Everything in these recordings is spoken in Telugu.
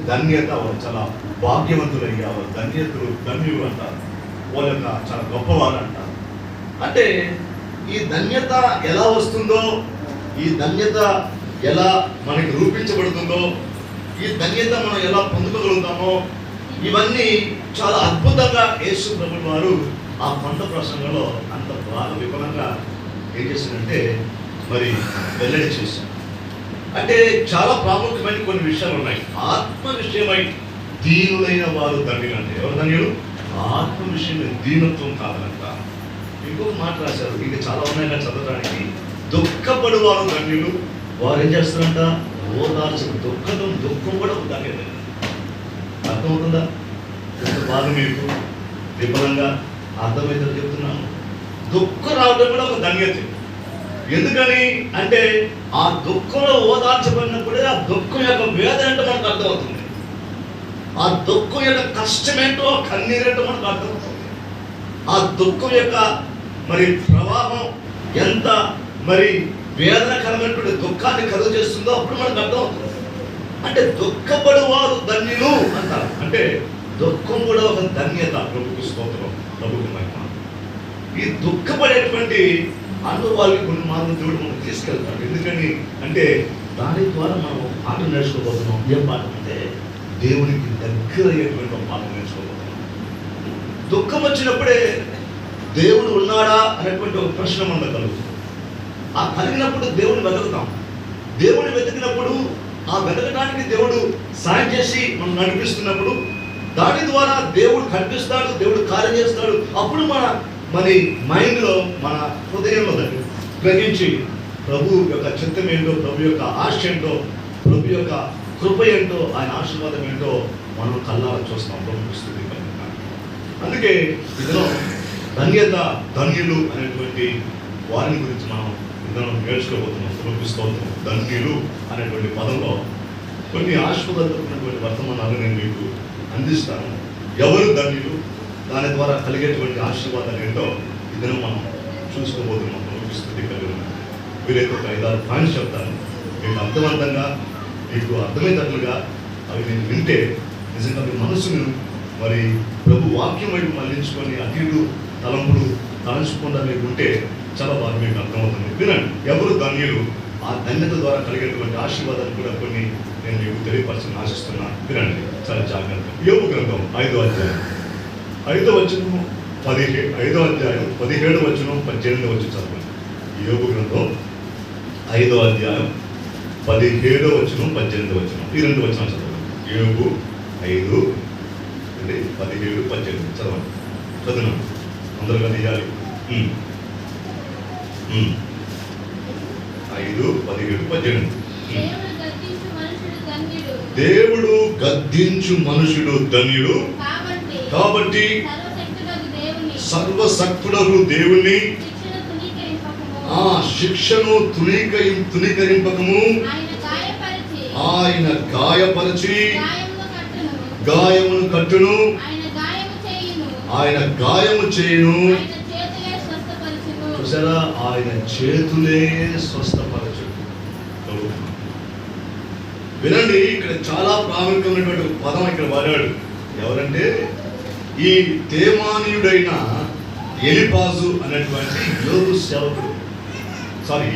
ధన్యత, వాళ్ళు చాలా భాగ్యవంతులయ్యారు, ధన్యులు అంటారు, వాళ్ళ యొక్క చాలా గొప్పవారు అంటారు. అంటే ఈ ధన్యత ఎలా వస్తుందో, ఈ ధన్యత ఎలా మనకి రూపించబడుతుందో, ఈ ధన్యత మనం ఎలా పొందుకోగలుగుతామో, ఇవన్నీ చాలా అద్భుతంగా యేసు ప్రభువు వారు ఆ కొండ ప్రసంగంలో అంత బాగా విపులంగా ఏం చేశారంటే మరి వెల్లడి చేశారు. అంటే చాలా ప్రాముఖ్యమైన కొన్ని విషయాలు ఉన్నాయి. ఆత్మ విషయమై దీనులైన వారు ధన్యులు అంటే ఎవరు ధన్యులు? ఆత్మ విషయమై దీనత్వం కాదనంట. ఇంకొక మాట రాశారు, ఇంకా చాలా ఉన్నాయి చదవడానికి. దుఃఖపడు వారు ధన్యులు, వారు ఏం చేస్తారంట? ఓదార్చు. దుఃఖం కూడా ఒక ధన్యత. అర్థమవుతుందా? కొంత బాగా మీకు విపులంగా అర్థమైతే చెప్తున్నాను. దుఃఖం రావడం కూడా ఒక ధన్యత. ఎందుకని అంటే ఆ దుఃఖంలో ఓదార్చబడినప్పుడే ఆ దుఃఖం యొక్క వేదన ఏంటో మనకు అర్థమవుతుంది. ఆ దుఃఖం యొక్క కష్టమేంటో, కన్నీరేంటో మనకు అర్థమవుతుంది. ఆ దుఃఖం యొక్క మరి ప్రవాహం ఎంత మరి వేదనకరమైనటువంటి దుఃఖాన్ని కలుగ చేస్తుందో అప్పుడు మనకు అర్థమవుతుంది. అంటే దుఃఖపడు వారు ధన్యులు అంటారు. అంటే దుఃఖం కూడా ఒక ధన్యత. ప్రభుకు స్తోత్రం, ప్రభుకు మహిమ. ఈ దుఃఖపడేటువంటి అనుభవాలకి కొన్ని మార్గం దేవుడు మనం తీసుకెళ్తాడు. ఎందుకని అంటే దాని ద్వారా మనం పాట నేర్చుకోబోతున్నాం. ఏం పాట అంటే దేవునికి దగ్గర అయ్యేటువంటి ఒక పాట నేర్చుకోబోతున్నాం. దుఃఖం వచ్చినప్పుడే దేవుడు ఉన్నాడా అనేటువంటి ఒక ప్రశ్న మనకు కలుగుతుంది. ఆ కలిగినప్పుడు దేవుడిని వెతుకుతాం. దేవుడిని వెతికినప్పుడు ఆ వెతకడానికి దేవుడు సాయం చేసి మనం నడిపిస్తున్నప్పుడు దాని ద్వారా దేవుడు కనిపిస్తాడు, దేవుడు కార్యం చేస్తాడు. అప్పుడు మన మైండ్లో, మన హృదయంలో గ్రహించి ప్రభు యొక్క చిత్తం ఏంటో, ప్రభు యొక్క ఆశ ఏంటో, ప్రభు యొక్క కృప ఏంటో, ఆయన ఆశీర్వాదం ఏంటో మనం కళ్ళారా చూస్తాం. ప్రభు స్తుతి కలుగుతుంది. అందుకే ఇందులో ధన్యత, ధన్యులు అనేటువంటి వారిని గురించి మనం ఇందులో నేర్చుకోబోతున్నాం. ప్రభు స్తోత్రం. ధన్యులు అనేటువంటి పదంలో కొన్ని ఆశీర్వాదమైనటువంటి వర్తమానాలు నేను మీకు అందిస్తాను. ఎవరు ధన్యులు, దాని ద్వారా కలిగేటువంటి ఆశీర్వాదాలు ఏంటో ఇద్దరు మనం చూసుకోబోతున్నాం. స్తుతి కలుగుతుంది. వీరైతే ఒక 5-6 పాయింట్స్ చెప్తాను. మీకు అర్థవంతంగా, మీకు అర్థమయ్యేటట్లుగా అవి నేను వింటే నిజంగా మీ మనసును మరి ప్రభు వాక్యం వైపు మళ్లించుకొని అటు ఇటు తలంపులు తలంచకుండా మీకు ఉంటే చాలా బాగా మీకు అర్థమవుతుంది. వినండి. ఎవరు ధన్యులు, ఆ ధన్యత ద్వారా కలిగేటువంటి ఆశీర్వాదాలు కూడా కొన్ని నేను మీకు తెలియపరచని ఆశిస్తున్నాను. వినండి చాలా జాగ్రత్త. యోబు గ్రంథం 5వ అధ్యాయం 5వ వచనం 5వ అధ్యాయం 17వ వచనం 18వ వచనం చదవండి. యోబు గ్రంథం 5వ అధ్యాయం 17వ వచనం 18వ వచనం. ఈ 2 వచనాలు చదవండి. యోబు 5 17 18 చదవండి. చదువు అందరుగా తీయాలి. 5 17 18. దేవుడు గద్దించు మనుషుడు ధన్యుడు, కాబట్టి సర్వశక్తుడగు దేవుని ఆ శిక్షను తునీకరింపకము, ఆయన గాయపరిచి గాయమును కట్టును, ఆయన గాయము చేయును. చూసారా? ఆయన చేతులే స్వస్థపరచు. వినండి, ఇక్కడ చాలా ప్రాముఖ్యమైనటువంటి పదం ఇక్కడ వాడాడు. ఎవరంటే ఈ తేమానీయుడైన ఎలిపాజు అనేటువంటి యోబు సేవకుడు,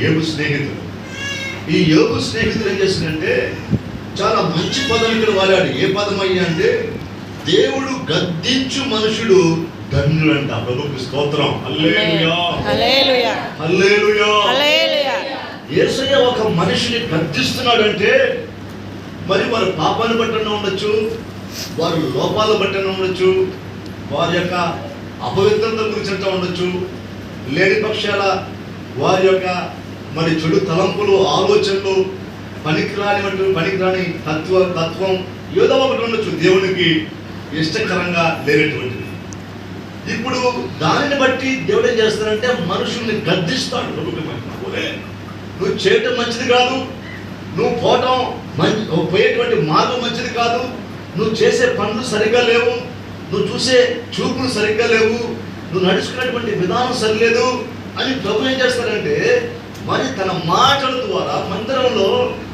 యోబు స్నేహితుడు. ఈ యోబు స్నేహితుడు ఏం చేసిందంటే చాలా మంచి పదం ఇక్కడ వాడాడు. ఏ పదం అయ్యా అంటే దేవుడు గద్దించు మనుషుడు ధన్యులంట. ప్రభుకు స్తోత్రం. హల్లెలూయా, హల్లెలూయా, హల్లెలూయా, హల్లెలూయా. యేసయ్య ఒక మనిషిని గద్దిస్తున్నాడంటే మరి వారి పాపాన్ని బట్టనే ఉండొచ్చు, వారి లోపాల బట్టనే ఉండొచ్చు, వారి యొక్క అపవిత్రత గురించి ఉండొచ్చు, లేని పక్షాల వారి యొక్క మరి చెడు తలంపులు, ఆలోచనలు, పనికిరాని తత్వం ఏదో ఒకటి ఉండొచ్చు, దేవునికి ఇష్టకరంగా లేనటువంటిది. ఇప్పుడు దానిని బట్టి దేవుడు ఏం చేస్తాడంటే మనుషుల్ని గద్దిస్తాడు. నువ్వు చేయటం మంచిది కాదు, నువ్వు పోయేటువంటి మార్గం మంచిది కాదు, నువ్వు చేసే పనులు సరిగ్గా లేవు, నువ్వు చూసే చూపులు సరిగ్గా లేవు, నువ్వు నడుచుకునేటువంటి విధానం సరిలేదు అని ప్రభు ఏం చేస్తాడంటే మరి తన మాటల ద్వారా మందిరంలో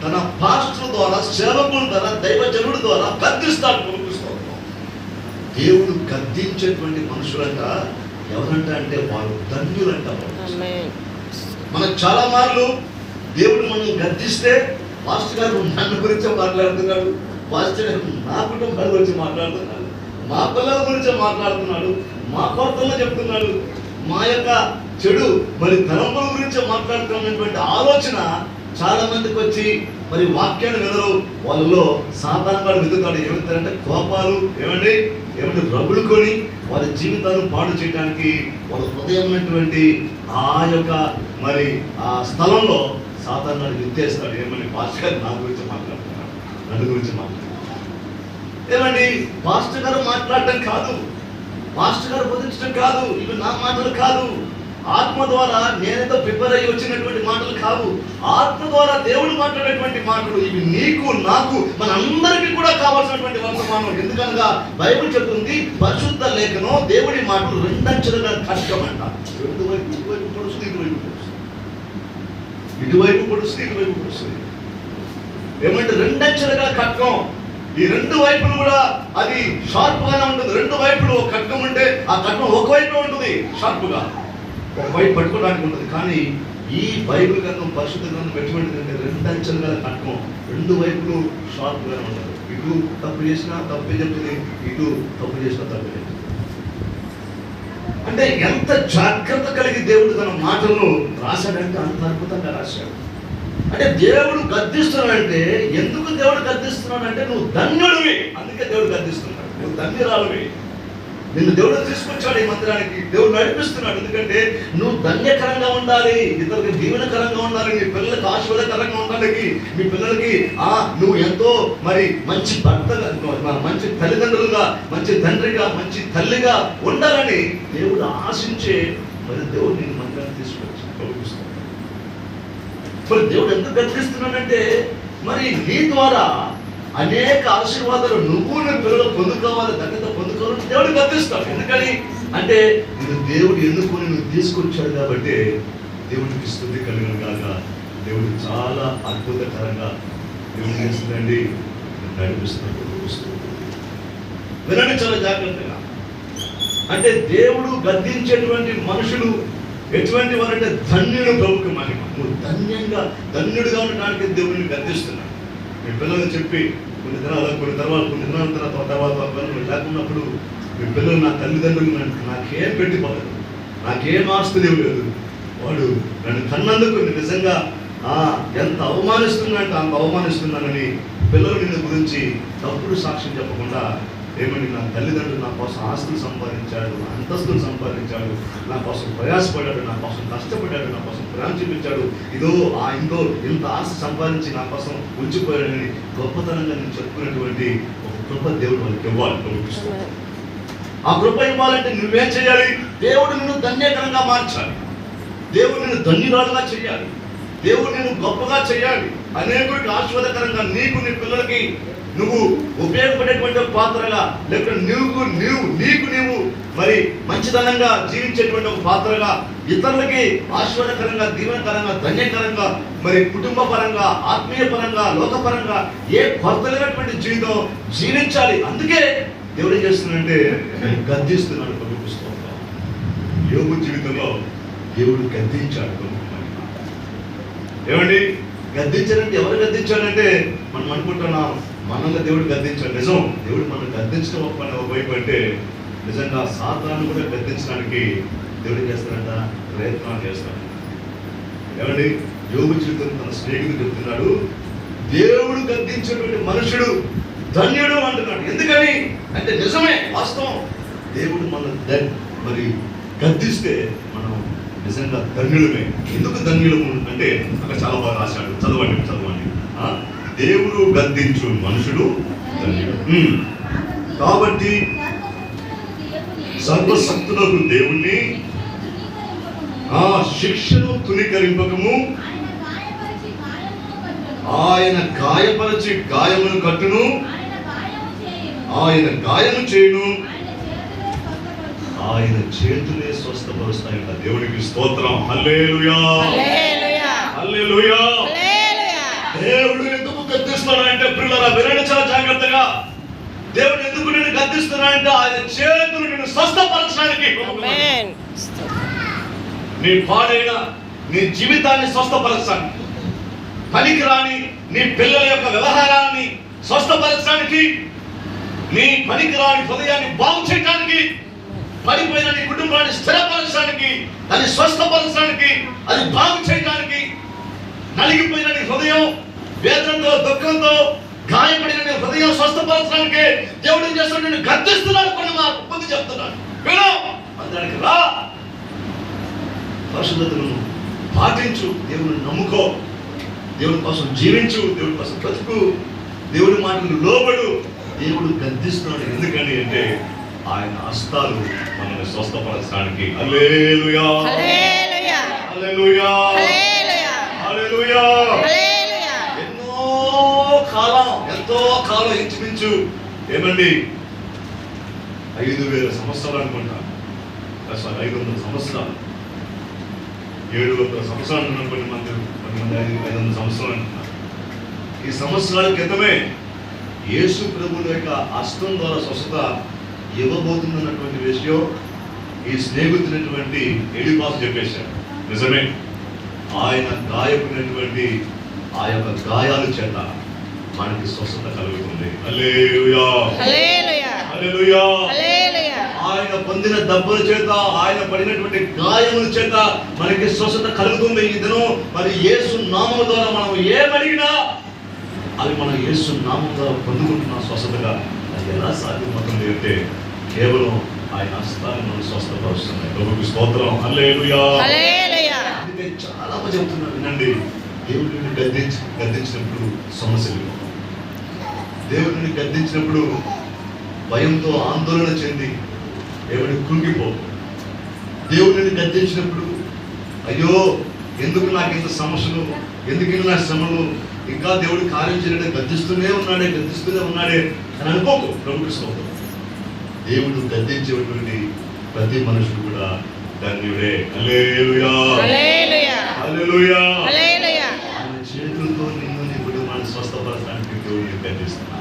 తన పాస్టర్ ద్వారా, సేవకుల ద్వారా, దైవజనుడి ద్వారా గద్దిస్తాడు. కొనుక్కొస్తాడు. దేవుడు గద్దించేటువంటి మనుషులంట ఎవరంట అంటే వారు ధన్యులంట. మనకు చాలా మార్లు దేవుడు మనం గద్దిస్తే పాస్టర్ గారు నన్ను గురించి మాట్లాడుతున్నాడు, పాస్టర్ గారు నా కుటుంబాల గురించి మాట్లాడుతున్నాడు, మా పిల్లల గురించి మాట్లాడుతున్నాడు, మా కొరతల్లో చెప్తున్నాడు, మా యొక్క చెడు మరి తలంపుల గురించి మాట్లాడుతున్నటువంటి ఆలోచన చాలా మందికి వచ్చి మరి వాక్యాన్ని వినరు. వాళ్ళలో సాతాను వాడు వెతుకుతాడు. ఏమంటారంటే కోపాలు ఏమండి రగులుకొని వారి జీవితాలను పాడు చేయడానికి వాళ్ళ హృదయం ఉన్నటువంటి ఆ యొక్క మరి ఆ స్థలంలో సాతాను వాడు విత్తేస్తాడు. ఏమని పాస్టర్ గారు నా గురించి మాట్లాడుతున్నాడు, నన్ను గురించి మాట్లాడుతున్నాడు. ఏమండి పాస్టర్ గారు మాట్లాడటం కాదు, పాస్టర్ గారు బోధించడం కాదు, ఇవి నా మాటలు కాదు, ఆత్మ ద్వారా నేనేదో ప్రిపేర్ అయ్యి వచ్చినటువంటి మాటలు కావు, ఆత్మ ద్వారా దేవుడు మాట్లాడేటువంటి మాటలు. ఇవి నీకు నాకు మన అందరికీ కూడా కావాల్సినటువంటి వర్తమానం. ఎందుకనగా బైబిల్ చెప్తుంది పరిశుద్ధ లేఖనం దేవుడి మాటలు రెండంచెలుగా ఖడ్గమంట. ఇటువైపు పొడుస్తుంది, ఇటువైపు పొడుస్తుంది, ఇటువైపు పొడుస్తుంది. ఏమంటే రెండంచెలుగా ఖడ్గం. ఈ రెండు వైపులు కూడా అది షార్ప్ గానే ఉంటుంది. రెండు వైపులు ఖడ్గం ఉంటే ఆ ఖడ్గం ఒకవైపు ఉంటుంది షార్ప్గా, ఒకవైపు పట్టుకోవడానికి ఉంటుంది. కానీ ఈ బైబిల్ గ్రంథం, పరిశుద్ధ గ్రంథం ఎటువంటిదంటే రెండు అంచెలుగా ఖడ్గం, రెండు వైపులు షార్ప్గానే ఉంటుంది. ఇటు తప్పు చేసినా తప్పే చెప్తుంది, ఇటు తప్పు చేసినా తప్పే చెప్తుంది. అంటే ఎంత జాగ్రత్త కలిగి దేవుడు తన మాటలను రాశాడంటే అంత అద్భుతంగా రాశాడు. అంటే దేవుడు గద్దిస్తున్నాడంటే, ఎందుకు దేవుడు గద్దిస్తున్నాడంటే నువ్వు ధన్యుడివి, అందుకే దేవుడు గద్దిస్తున్నాడు. నువ్వు ధన్యురాలువి. నిన్ను దేవుడు తీసుకొచ్చాడు ఈ మందిరానికి, దేవుడు నడిపిస్తున్నాడు. ఎందుకంటే నువ్వు ధన్యకరంగా ఉండాలి, ఇతరులకు దీవెనకరంగా ఉండాలి, మీ పిల్లలకు ఆశీర్వాదకరంగా ఉండడానికి, మీ పిల్లలకి నువ్వు ఎంతో మరి మంచి భర్తగా, మంచి తల్లిదండ్రులుగా, మంచి తండ్రిగా, మంచి తల్లిగా ఉండాలని దేవుడు ఆశించే మరి దేవుడు నేను మందిరాన్ని తీసుకొచ్చి గౌరవిస్తున్నాడు. మరి దేవుడు ఎందుకు గద్దిస్తున్నాడంటే మరి నీ ద్వారా అనేక ఆశీర్వాదాలు నువ్వు నీ పిల్లలు పొందుకోవాలి, ధన్యత పొందుకోవాలని దేవుడు గద్దిస్తాడు. ఎందుకని అంటే నేను దేవుడు ఎన్నుకొని నువ్వు తీసుకొచ్చాడు కాబట్టి దేవుడికి స్తుతి కలిగిన కాక దేవుడు చాలా అద్భుతకరంగా దేవుడు చేస్తుందండి, నడిపిస్తున్నాడు. వినండి చాలా జాగ్రత్తగా. అంటే దేవుడు గద్దించేటువంటి మనుషులు ఎటువంటి వారంటే ధన్యుడు, ప్రభుకి మహిమ. నువ్వు ధన్యుడిగా ఉండడానికి దేవుడిని గద్దిస్తున్నాడు. మీ పిల్లలు చెప్పి కొన్ని దినాల తర్వాత పిల్లలు లేకున్నప్పుడు మీ పిల్లలు నా తల్లిదండ్రులు నాకేం పెట్టిపోలేదు, నాకేం ఆస్తి లేదు, వాడు నన్ను కన్నందుకు నిజంగా ఎంత అవమానిస్తున్నాడంటే అంత అవమానిస్తున్నానని పిల్లలు నిన్ను గురించి తప్పుడు సాక్ష్యం చెప్పకుండా ఏమని నా తల్లిదండ్రులు నా కోసం ఆస్తులు సంపాదించాడు, అంతస్తులు సంపాదించాడు, నా కోసం ప్రయాసపడ్డాడు, నా కోసం కష్టపడ్డాడు, నా కోసం ప్రేమ చూపించాడు, ఇంతో ఇంత ఆస్తి సంపాదించి నా కోసం ఉంచిపోయాడని గొప్పతనంగా నేను చెప్పుకున్నటువంటి ఒక కృప దేవుడు వాళ్ళకి ఇవ్వాలి. ఆ కృప ఇవ్వాలంటే నువ్వేం చేయాలి? దేవుడు నిన్ను ధన్యకరంగా మార్చాలి, దేవుడు నిన్ను ధన్యురాలుగా చేయాలి, దేవుడు నిన్ను గొప్పగా చేయాలి, అనేకుడికి ఆశీర్వాదకరంగా నీకు నీ పిల్లలకి నువ్వు ఉపయోగపడేటువంటి పాత్రగా, లేకపోతే నీకు మరి మంచితనంగా జీవించేటువంటి ఒక పాత్రగా, ఇతరులకి ఆశీర్వాదకరంగా, దీవెనకరంగా, ధన్యకరంగా, మరి కుటుంబ పరంగా, ఆత్మీయ పరంగా, లోకపరంగా ఏ కొరత లేనటువంటి జీవితం జీవించాలి. అందుకే దేవుడు ఏం చేస్తున్నాడంటే గద్దిస్తున్నాడు. యోబు జీవితంలో దేవుడు గద్దించాడు. ఏమండి గద్దించాడంటే ఎవరు గద్దించాడంటే మనం అనుకుంటున్నాం మనల్ని దేవుడు గద్దించాడు. నిజం, దేవుడు మనం గద్దించడం ఒకవైపు అంటే నిజంగా సాతాను కూడా గద్దించడానికి దేవుడు చేస్తాడంట, ప్రయత్నాలు చేస్తాడు. ఏమండి యోబు జీవితం తన స్నేహితుడు చెప్తున్నాడు, దేవుడు గద్దించేటువంటి మనుషుడు ధన్యుడు అంటున్నాడు. ఎందుకని అంటే నిజమే, వాస్తవం. దేవుడు మన మరి గద్దిస్తే మనం నిజంగా ధన్యులమే. ఎందుకు ధన్యులము అంటే అక్కడ చాలా బాగా రాశాడు. చదవండి. దేవుడు గద్దించు మనుషుడు ధన్యుడు. కాబట్టి సర్వశక్తులకు దేవుణ్ణి శిక్షను తునీకరింపకము, ఆయన గాయపరచి గాయమును కట్టును, ఆయన గాయము చేయును, ఆయన చేతులే స్వస్థపరుస్తాయంట. దేవునికి స్తోత్రం. హల్లెలూయా. హల్లెలూయా. దేవుడు ఎందుకు గద్దిస్తున్నాడంటే ప్రియులారా వినండి చాలా జాగ్రత్తగా. దేవుడు ఎందుకు నిన్ను గద్దిస్తున్నాడంటే ఆయన చేతులు నిన్ను స్వస్థపరచడానికి, నీ పాడైన నీ జీవితాన్ని స్వస్థపరచడానికి, పనికిరాని నీ పిల్లల యొక్క వ్యవహారాన్ని స్వస్థపరచడానికి, నీ పనికిరాని హృదయాన్ని బాగు చేయడానికి, పడిపోయిన నీ కుటుంబాన్ని స్థిరపరచడానికి, అది స్వస్థపరచడానికి, అది బాగు చేయడానికి, నలిగిపోయిన నీ హృదయం వేదనతో దుఃఖంతో గాయపడిన నీ హృదయం స్వస్థపరచడానికి దేవుడు ఏం చేస్తున్నాడు? నేను గద్దిస్తున్నాడు. కొన్ని బుద్ధి చెప్తున్నాడు, విను, దానికి రా, పరిశుద్ధతను పాటించు, దేవుని నమ్ముకో, దేవుని కోసం జీవించు, దేవుడి కోసం బ్రతుకు, దేవుడి మాటలు లోబడు. దేవుడు గద్దిస్తున్నాడు. ఎందుకని అంటే ఆయన హస్తాలు మనల్ని స్వస్థపరచడానికి. హల్లెలూయా, హల్లెలూయా, హల్లెలూయా, హల్లెలూయా. ఎంతో కాలం ఇంచుమించు ఏమండి 5,000 సంవత్సరాలు అనుకుంటా, 500 సంవత్సరాలు, 700 సంవత్సరాలు కొంతమంది 500 సంవత్సరాలు అంటున్నారు. ఈ సంవత్సరాల క్రితమే యేసు ప్రభువుల యొక్క హస్తం ద్వారా స్వస్థత ఇవ్వబోతుందన్నటువంటి విషయం ఈ స్నేహితులైనటువంటి ఎడిపాస్ చెప్పేశాడు. నిజమే, ఆయన గాయపడినటువంటి ఆ యొక్క గాయాల చేత మనకి స్వస్థత కలుగుతుంది. హల్లెలూయా, హల్లెలూయా, హల్లెలూయా, హల్లెలూయా. ఆయన పొందిన దెబ్బల చేత, ఆయన పడినటువంటి గాయముల చేత మనకి స్వస్థత కలుగుతుంది. ఈ దినం మరి యేసు నామము ద్వారా మనం ఏమడిగినా అది మన యేసు నామము ద్వారా పొందుకుంటున్న స్వస్థతగా. అది ఎలా సాధ్యమవుతుంది అంటే కేవలం ఆయన హస్తాలు మనం స్వస్థపరుస్తున్నాయి. ప్రభువుకి స్తోత్రం. హల్లెలూయా, హల్లెలూయా. అందుకే చాలా మంది చెప్తున్నారు, వినండి, దేవుడిని గద్దించినప్పుడు సమస్యలు, దేవుడిని గద్దించినప్పుడు భయంతో ఆందోళన చెంది దేవుడిని కృంగిపో. దేవుడిని గద్దించినప్పుడు అయ్యో ఎందుకు నాకు ఇంత సమస్యలు, ఎందుకు నా శ్రమలు, ఇంకా దేవుడు కార్యం చేయడం గద్దిస్తూనే ఉన్నాడే అని అనుకోకు. ప్రభువుకి స్తోత్రం. దేవుడు గద్దించేటువంటి ప్రతి మనుషుడు కూడా ధన్యుడే. హల్లెలూయా, హల్లెలూయా, హల్లెలూయా, హల్లెలూయా. ఆయన చేతులతో నిన్ను నీ కుటుంబాన్ని స్వస్థపరచడానికి దేవుడిని గద్దిస్తున్నాడు.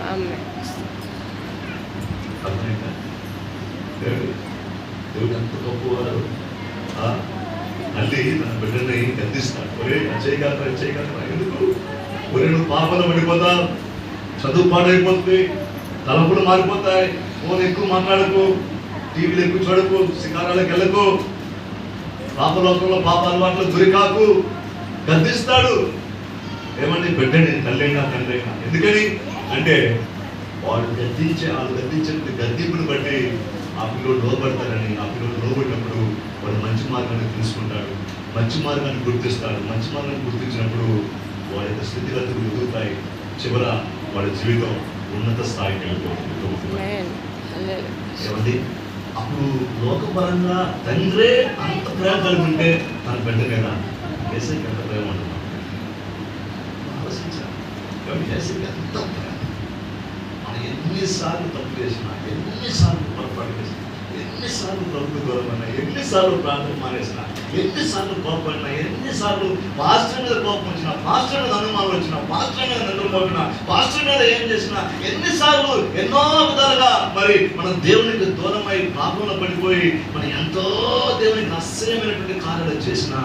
దేవుడు ఎంత గొప్పవారు. మళ్ళీ తన బిడ్డని గద్దిస్తాడు. ఒరే చేయగలరా ఎందుకు? ఒరే నువ్వు పాపలు పడిపోతావు, చదువు పాడైపోతుంది, తలపులు మారిపోతాయి, ఫోన్ ఎక్కువ మాట్లాడకు, టీవీలు ఎక్కువ చూడకు, శిఖరాలకు వెళ్ళకు, పాపలోకంలో పాప అలవాట్లు గురికాకు. గద్దిస్తాడు. ఏమంటే బిడ్డని తల్లైనా తండ్రైనా. ఎందుకని అంటే వాళ్ళు గద్దించే గద్దింపుని బట్టి ఆ పిల్లలు లోబడతారని. ఆ పిల్లలు లోబడినప్పుడు వాడు మంచి మార్గాన్ని తెలుసుకుంటాడు, మంచి మార్గాన్ని గుర్తిస్తాడు. మంచి మార్గాన్ని గుర్తించినప్పుడు వాడి యొక్క స్థితిగతులు ఎదుగుతాయి. చివర వాడి జీవితం ఉన్నత స్థాయికి వెళ్ళిపోతుంది. ఏమండి అప్పుడు లోకపరంగా తండ్రే అంత ప్రేమ కలిగి ఉంటే తన బిడ్డ మీద ఏసైకి ఎంత ప్రేమ ఉంటుంది ఆలోచించాలి. ఏసైకి ఎంత ప్రేమ. మనం ఎన్నిసార్లు తప్పు చేసినా, ఎన్నిసార్లు పొరపాటు చేసినా, ఎన్నిసార్లు ప్రభుత్వ దూరం అయినా, ఎన్నిసార్లు ప్రార్థన మానేసినా, ఎన్నిసార్లు కోపడినా, ఎన్నిసార్లు పాస్టర్ మీద కోపం వచ్చినా, పాస్టర్ మీద అనుమానం వచ్చినా, పాస్టర్ మీద నిద్రపోతున్నా, పాస్టర్ మీద ఏం చేసినా, ఎన్నిసార్లు ఎన్నో విధాలుగా మరి మనం దేవునికి దూరమై పాపంలో పడిపోయి మనం ఎంతో దేవునికి అసహ్యమైనటువంటి కార్యాలు చేసినా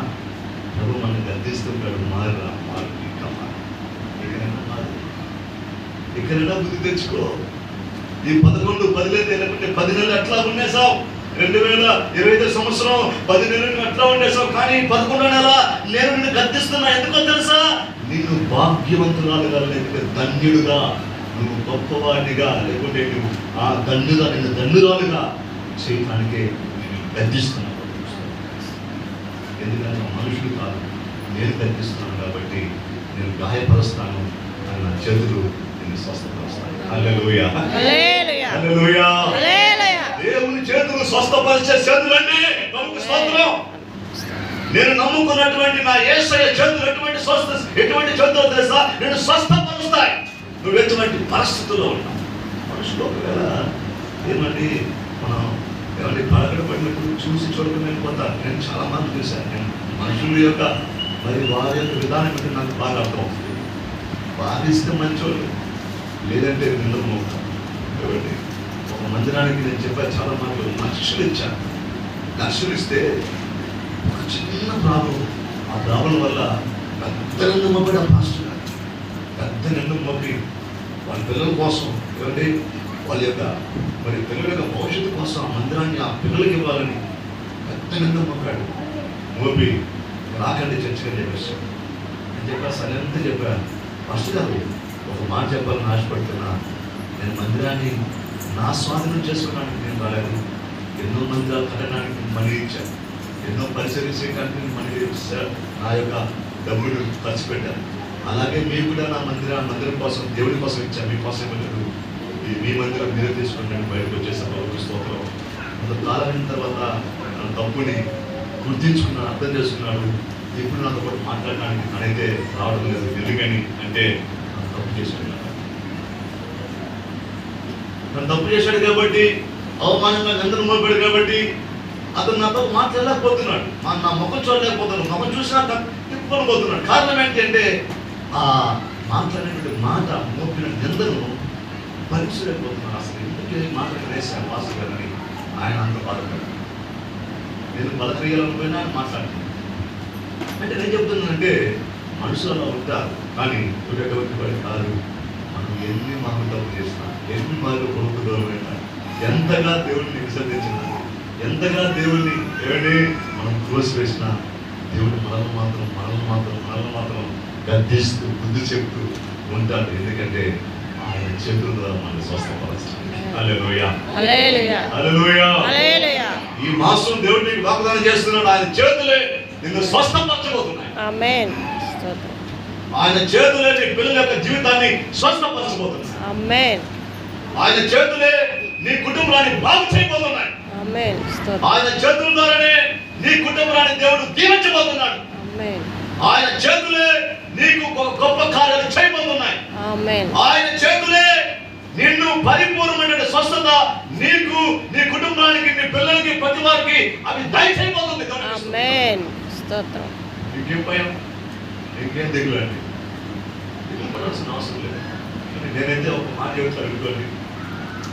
ప్రభు మనల్ని గద్దిస్తుంటాడు. మారురా, మారు, ఇంకా మారు, ఇక్కడైనా బుద్ధి తెచ్చుకో. ఈ 11 లేకుంటే 10 నెలలు అట్లా ఉండేసావు. 2025 సంవత్సరం 10 నెలలు అట్లా ఉండేసావు. కానీ 11వ నెల నేను నిన్ను గద్దిస్తున్నా. ఎందుకో తెలుసా? నిన్ను భాగ్యవంతురాలుగా, లేకపోతే ధన్యుడుగా, నువ్వు గొప్పవాడిగా, లేకుంటే నువ్వు ఆ నిన్ను ధన్యురాలుగా చేయటానికే నేను గద్దిస్తున్నాను. ఎందుకంటే మనుషులు కాదు, నేను గద్దిస్తున్నాను కాబట్టి నేను గాయపరుస్తాను అని నా చేతులు నిన్ను స్వస్థపరుస్తాను. హల్లెలూయా, హల్లెలూయా, హల్లెలూయా, హల్లెలూయా. దేవుని చేతులు స్వస్థపరిచే చేతులండి. ప్రభువుకి స్తోత్రం. నేను నమ్ముకున్నటువంటి నా యేసయ్య చేతులు ఎటువంటి చేతులు తెలుసా? నేను స్వస్థపరుస్తాయి. నువ్వు ఎటువంటి పరిస్థితుల్లో ఉన్నావు. మనుషులు ఒకవేళ ఏమండి మనం ఏమంటే పడగడ పడినప్పుడు చూసి చూడకుండా వెళ్ళిపోతారు. నేను చాలా మంది చూశాను. నేను మనుషుల యొక్క మరి వారి యొక్క విధానం అంటే నాకు బాగా అర్థమవుతుంది. బాగా ఇస్తే మంచోళ్ళు, లేదంటే నిందము కాబట్టి ఒక మందిరానికి నేను చెప్పాను చాలా మాటలు, లక్షలు ఇచ్చాను. లక్షలు ఇస్తే ఒక చిన్న ప్రాబ్లం, ఆ ప్రాబ్లం వల్ల పెద్ద నింద మోపడి ఆ పాస్టర్ గారు పెద్ద నింద మోపి వాళ్ళ పిల్లల కోసం ఏమంటే వాళ్ళ యొక్క మరి పిల్లల యొక్క భవిష్యత్తు కోసం ఆ మందిరాన్ని ఆ పిల్లలకి ఇవ్వాలని పెద్ద నింద మోపాడు. మోపి రాకండి చర్చగా చెప్పేస్తాను అని చెప్పా. సరే అంతా చెప్పాను. ఫస్ట్ కాదు ఒక మాట చెప్పాలని ఆశపడుతున్నా, నేను మందిరాన్ని నా స్వాధీనం చేసుకోవడానికి నేను రాలేదు. ఎన్నో మందిరాలు కట్టడానికి మనీ ఇచ్చాను, ఎన్నో పరిచయం చేయడానికి మనీ నా యొక్క డబ్బులు ఖర్చు పెట్టాను. అలాగే మీరు కూడా నా మందిరం కోసం దేవుడి కోసం ఇచ్చాను, మీకోసం ఇవ్వలేదు. మీ మందిరం మీరే తీసుకుంటే బయటకు వచ్చేసాను. ప్రభువుకి స్తోత్రం. కొంతకాలం అయిన తర్వాత నా తప్పుని గుర్తించుకున్నాడు, అర్థం చేసుకున్నాడు. ఇప్పుడు నాతో పాటు మాట్లాడడానికి తనైతే రావడం లేదు. ఎందుకని అంటే తప్పు చేసుకున్నాడు, నన్ను తప్పు చేశాడు కాబట్టి, అవమానంగా అందరూ మోపాడు కాబట్టి అతను నాతో మాట్లాడలేకపోతున్నాడు, నా ముఖం చూడలేకపోతున్నాడు, ముఖం చూసినా తిప్పుకొని పోతున్నాడు. కారణం ఏంటంటే ఆ మాట్లాడినటువంటి మాట మోపిన నిందను భరించలేకపోతున్నాడు. అసలు ఎందుకు మాట్లాడేసాను వాసు గారిని ఆయన అంత బాధపడ్డాడు. నేను బలక్రియలపోయినా మాట్లాడుతున్నాను అంటే నేను చెప్తున్నానంటే మనుషులు అలా ఉంటారు, కానీ ఎటువంటి వాడు కాదు. మనం ఎన్ని మార్లు తప్పు చేసినా, ఎన్ని మార్లు కొడుకు దూరమైనా, ఎంతగా దేవుడిని విసర్జించినా, ఎంతగా దేవుడిని ఏమంటే మనం త్రోసివేసినా, దేవుడు మనల్ని మాత్రం గద్దిస్తూ బుద్ధి చెప్తూ ఉంటాడు. ఎందుకంటే ఆయన చేతుల ద్వారా మనల్ని స్వస్థపరుస్తాడు. హల్లెలూయా, హల్లెలూయా. ఈ మాసం దేవుడు నీకు వాగ్దానం చేస్తున్నాడు, ఆయన చేతులే నిన్ను స్వస్థపరచబోతున్నాయి. ఆమేన్. ఆయన చేతులే నీ పిల్లల యొక్క జీవితాన్ని స్వస్థపరచబోతున్నాయి. ఆమేన్. ఆయన చేతులే నీ కుటుంబాన్ని బాగు చేయబోతున్నాయి. ఆమేన్. ఆయన చేతుల ద్వారానే నీ కుటుంబాన్ని దేవుడు దీవించబోతున్నాడు. ఆమేన్. ఆయన చేతులే నీకు గొప్ప కార్యాలు చేయబోతున్నాయి. ఆమేన్. ఆయన చేతులే నిన్ను పరిపూర్ణమైన స్వస్థత నీకు, నీ కుటుంబానికి, నీ పిల్లలకి, ప్రతి వారికి అవి దయచేయబోతుంది. ఆమేన్. స్తోత్రం. నీకేం భయం, నీకేం దిగులు అండి, దిగుపడాల్సిన అవసరం లేదు. నేనైతే ఒక మాట చదువుకోండి,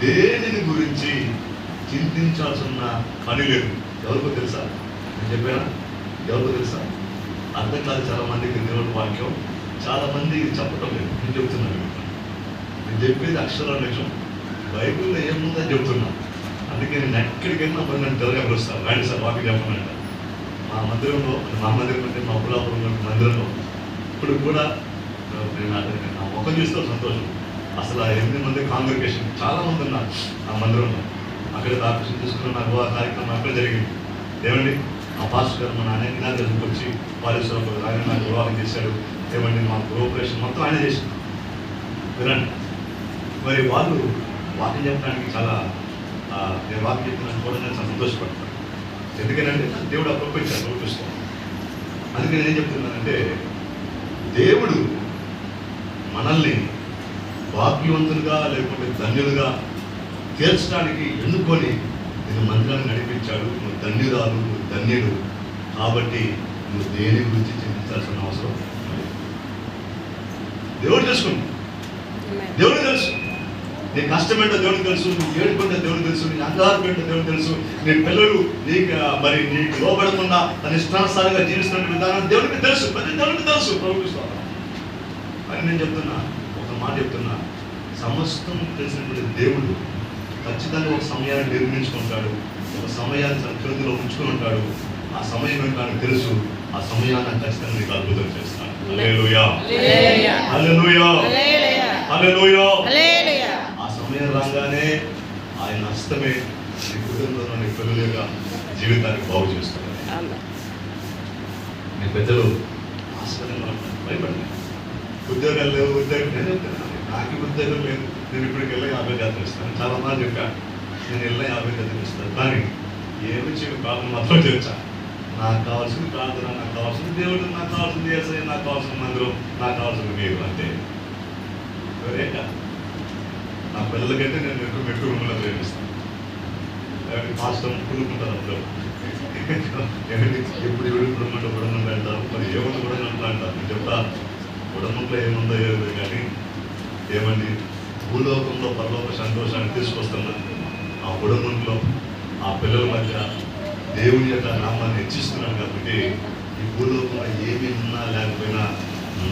దేనిని గురించి చింతించాల్సిన పని లేదు. ఎవరికో తెలుసా? నేను చెప్పానా? ఎవరికో తెలుసా? అర్థం కాదు చాలా మందికి దేవుడి వాక్యం, చాలా మంది చెప్పటం లేదు. నేను చెప్తున్నాను, నేను చెప్పేది అక్షరాల నిజం. బైబిల్లో ఏముందని చెప్తున్నా. అందుకే నేను ఎక్కడికైనా మరి నన్ను త్వరగా వస్తాను, రాండి సార్ వాక్యం చెప్పనంట. మా మందిరంలో అంటే మా పులాపురం మందిరంలో ఇప్పుడు కూడా నేను నా ముఖం చూస్తే సంతోషం. అసలు ఆ 8 మంది కాంగ్రిగేషన్ చాలా మంది ఉన్నారు ఆ మందిరంలో. అక్కడ ఆపరేషన్ తీసుకున్న నాకు ఆ కార్యక్రమం అక్కడ జరిగింది. ఏమండి ఆ పాస్టర్ గారు మా నాన్న నినాదాలకు వచ్చి పాలేశ్వరం ఆయన నాకు వివాహం చేశాడు. ఏమండి మా కోఆపరేషన్ మొత్తం ఆయన చేసింది. వినండి, మరి వాళ్ళు వాక్యం చెప్పడానికి చాలా నేను వాక్యం చెప్తున్నాను కూడా నేను చాలా సంతోషపడతాను. ఎందుకంటే దేవుడు అప్రొప్పించాడు చూపిస్తాను. అందుకని ఏం చెప్తున్నానంటే దేవుడు మనల్ని భాగ్యవంతులుగా లేకపోతే ధన్యులుగా తీర్చడానికి ఎన్నుకొని నేను మందిరాన్ని నడిపించాడు. నువ్వు ధన్యురాలు, నువ్వు ధన్యుడు. కాబట్టి నువ్వు దేని గురించి చింతించాల్సిన అవసరం లేదు. దేవుడు తెలుసుకుంది, దేవుడు తెలుసు. నీ కష్టమేంటో దేవుడికి తెలుసు, నువ్వు ఏడుకుంటే దేవుడికి తెలుసు, నీ అంగారం ఏంటో దేవుడికి తెలుసు, నీ పిల్లలు మరి నీకు లోబడకుండా తన ఇష్టానుసారంగా జీవిస్తున్న విధానం దేవుడికి తెలుసు, ప్రతి దేవుడికి తెలుసు. ప్రభుత్వం అని నేను చెప్తున్నా, ఒక మాట చెప్తున్నా, సమస్తం తెలిసినటువంటి దేవుడు ఖచ్చితంగా ఒక సమయాన్ని నిర్మించుకుంటాడు, ఒక సమయాన్ని తన చేతిలో ఉంచుకుని ఉంటాడు. ఆ సమయం ఏంటో ఆయనకు తెలుసు. ఆ సమయాన్ని ఖచ్చితంగా నీకు అద్భుతం చేస్తాడు. హల్లెలూయా, హల్లెలూయా, హల్లెలూయా. ఆ సమయం రాగానే ఆయన హస్తమే నీ కుటుంబంలో నీ పిల్లల యొక్క జీవితాన్ని బాగు చేస్తాడు. నీ పెద్దలు ఆశ్చర్యంగా భయపడలేదు. ఉద్యోగాలు లేవు, ఉద్యోగం నేను నాకు ఉద్యోగం లేదు, నేను ఇప్పటికి వెళ్ళి 50 జాతర ఇస్తాను. చాలా మంది చెప్పాను, నేను వెళ్ళి 50 జాతర ఇస్తాను. కానీ ఏమి చేయడం ప్రార్థన మాత్రం తెలుసా? నాకు కావాల్సింది ప్రార్థన, నాకు కావాల్సింది దేవుడు, నాకు కావాల్సింది ఏసయ్య, నాకు కావాల్సిన మందిరం, నాకు కావాల్సింది మీరు. అంటే వేరేక నా పిల్లలకైతే నేను ఎక్కువ మిమ్మల్ని ప్రేమిస్తాను. కాష్టం కుదుకుంటారు అప్పుడు ఎప్పుడు ఎవరు కుటుంబంలో కుటుంబం అంటారు, మరి ఏమన్నా కుటుంబం అంటారు. నేను చెప్తా, కుటుంబంలో ఏముందో ఏదో కానీ ఏమండి భూలోకంలో పరలోక సంతోషాన్ని తీసుకొస్తున్నారు. ఆ కుటుంబంలో ఆ పిల్లల మధ్య దేవుని యొక్క నామాన్ని హెచ్చిస్తున్నాను కాబట్టి ఈ భూలోకంలో ఏమి ఉన్నా లేకపోయినా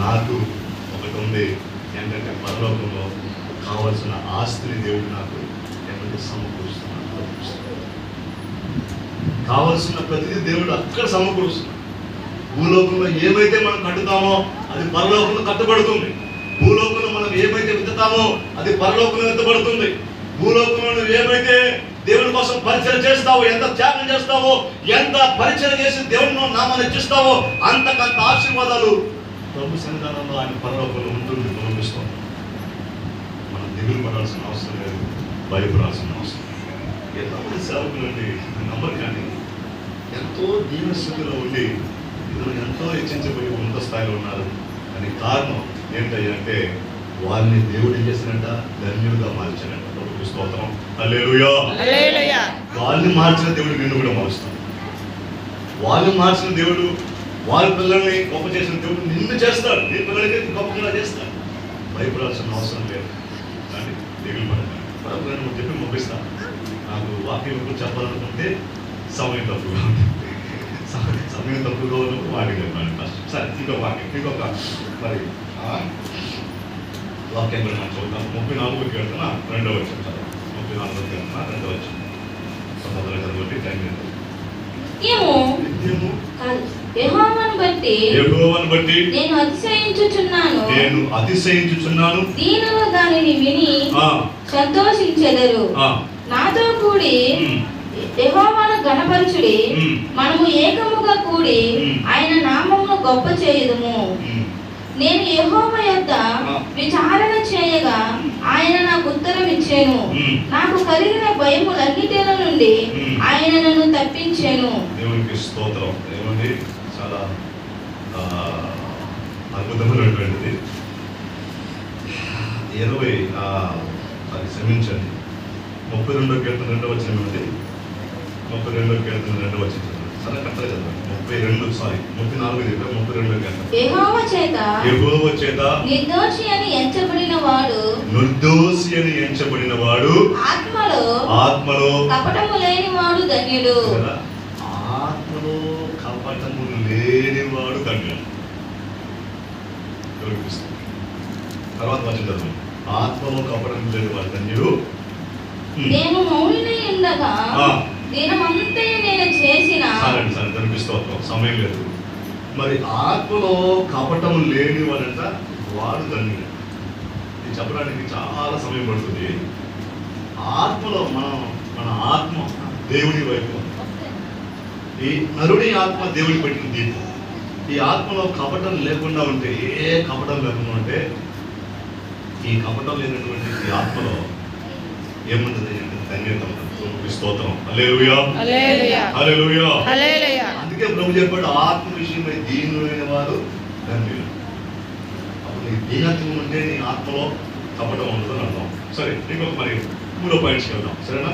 నాకు ఒకటి ఉంది ఏంటంటే పరలోకంలో కావాల్సిన ఆస్తిని దేవుడు నాకు ఏమంటే సమకూరుస్తున్నాడు. కావలసిన ప్రతిదీ దేవుడు అక్కడ సమకూరుస్తున్నాడు. భూలోకంలో ఏమైతే మనం కట్టుతామో అది పరలోకంలో కట్టబడుతుంది. భూలోకంలో మనం ఏమైతే విత్తుతామో అది పరలోకంలో విత్తబడుతుంది. భూలోకంలో నువ్వు ఏమైతే దేవుని కోసం పరిచయం చేస్తావో, ఎంత త్యాగం చేస్తావో, ఎంత పరిచయం చేసి దేవుని నామాన్ని హెచ్చిస్తావో అంతకంత ఆశీర్వాదాలు ప్రభు సన్నిధానంలో ఆయన పరలోకంలో ఉంటుంది. గమనిస్తాం. మనం దిగులు పడాల్సిన అవసరం లేదు, భయపడాల్సిన అవసరం. ఎంతమంది సేవకులు అండి నమ్మరు కానీ ఎంతో దీన స్థితిలో ఉండి ఇతను ఎంతో హెచ్చించబోయి ఉన్నత స్థాయిలో ఉన్నారు. అని కారణం ఏంటంటే వాళ్ళని దేవుడు ఏం చేసినట్ట ధన్యులుగా మార్చాడంట. ప్రభువుకి స్తోత్రం. హల్లెలూయా. వాళ్ళని మార్చిన దేవుడు నిన్ను కూడా మారుస్తాడు. వాళ్ళని మార్చిన దేవుడు వాళ్ళ పిల్లల్ని గొప్ప చేసిన దేవుడు నిన్ను చేస్తాడు. నీ పిల్లలకి గొప్పగా చేస్తాడు. భయపడాల్సిన అవసరం లేదు. కానీ దిగులు పడకండి. ప్రభుత్వం చెప్పి ముగిస్తాను. నాకు వాక్యం ఎప్పుడు చెప్పాలనుకుంటే సమయం తప్పుగా ఉంది. సమయం తప్పుగా ఉన్నప్పుడు వాక్యం చెప్పాలి ఫస్ట్. సరే, ఇంకొక వాక్యం, ఇంకొక మరి వాక్యం కూడా మనం చూద్దాం. 34కి వెళ్తున్నా 2వ వచనం చదవాలి. 34కి వెళ్తున్నా 2వ వచనం. సహోదరులు చదవండి. టైం లేదు. యెహోవాను బట్టి నేను అతిశయించుచున్నాను. దీనులు దానిని విని సంతోషించెదరు. నాతో కూడి యెహోవాను ఘనపరచుడి. మనము ఏకముగా కూడి ఆయన నామమును గొప్ప చేయుదుము. నేను యెహోవా యొద్ద విచారణ చేయగా ఆయన నాకు ఉత్తరం ఇచ్చెను. నాకు కలిగిన భయములన్నిటిలో నుండి ఆయన నన్ను తప్పించెను. దేవునికి స్తోత్రం. ఏమండి చాలా అద్భుతమైనటువంటిది. 32 కీర్తన 2వ వచనం ఏమిటి? 32 కీర్తన 2వ వచనం. సరే, కరెక్ట్గా చదవండి. 34 చెప్పా. 32 కీర్తన. యెహోవా చేత నిర్దోషి అని ఎంచబడిన వాడు ఆత్మలో కపటము లేనివాడు ధన్యుడు. ఆత్మలో కపటము లేనివాడు ధన్యుడు. తర్వాత వచనం చదవండి. ఆత్మలో కపటం లేనివాడు ధన్యుడు. నేను మౌనినై ఉండగా దినమంతా నేను చేసిన సరే కనిపిస్తూ సమయం లేదు. మరి ఆత్మలో కపటం లేని వాడంట వాడు ధన్యుడు. ఇది చెప్పడానికి చాలా సమయం పడుతుంది. ఆత్మలో మన ఆత్మ దేవుని వైపు, ఈ నరుని ఆత్మ దేవుని పెట్టిన దీపం. ఈ ఆత్మలో కపటం లేకుండా ఉంటే, ఏ కపటం లేకుండా ఉంటే, ఈ కపటం లేనటువంటి ఈ ఆత్మలో ఏముంటుంది అంటే ధన్యత ఉంటుంది. స్తోత్రం. హల్లెలూయా. అందుకే ప్రభు చెప్పాడు, ఆత్మ విషయమై దీనులైన వారు ధన్యులు. అప్పుడు నీ దీనత్వం ఉంటే నీ ఆత్మలో కపటం ఉండదని అర్థం. సరే, ఇంకొక మరి 3వ పాయింట్స్కి వెళ్దాం. సరేనా?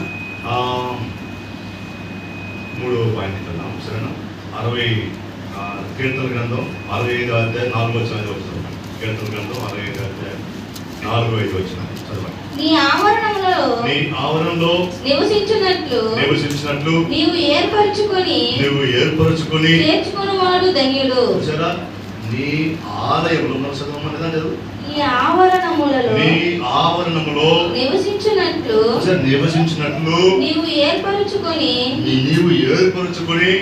3వ పాయింట్కి వెళ్దాం. సరేనా? 60 కీర్తన గ్రంథం 65వ అధ్యాయం 4వ వచనం చదువుతాం. కీర్తన గ్రంథం 65వ అధ్యాయం 4-5 వచనం చదవండి. నీ ఆవరణంలో నివసించినట్లు నీవు ఏర్పరచుకొని చేర్చుకొనువాడు ధన్యుడు. నీ ఆలయములో చదువు. నీ ఆవరణములో నివసించినట్లు నీవు ఏర్పరచుకొని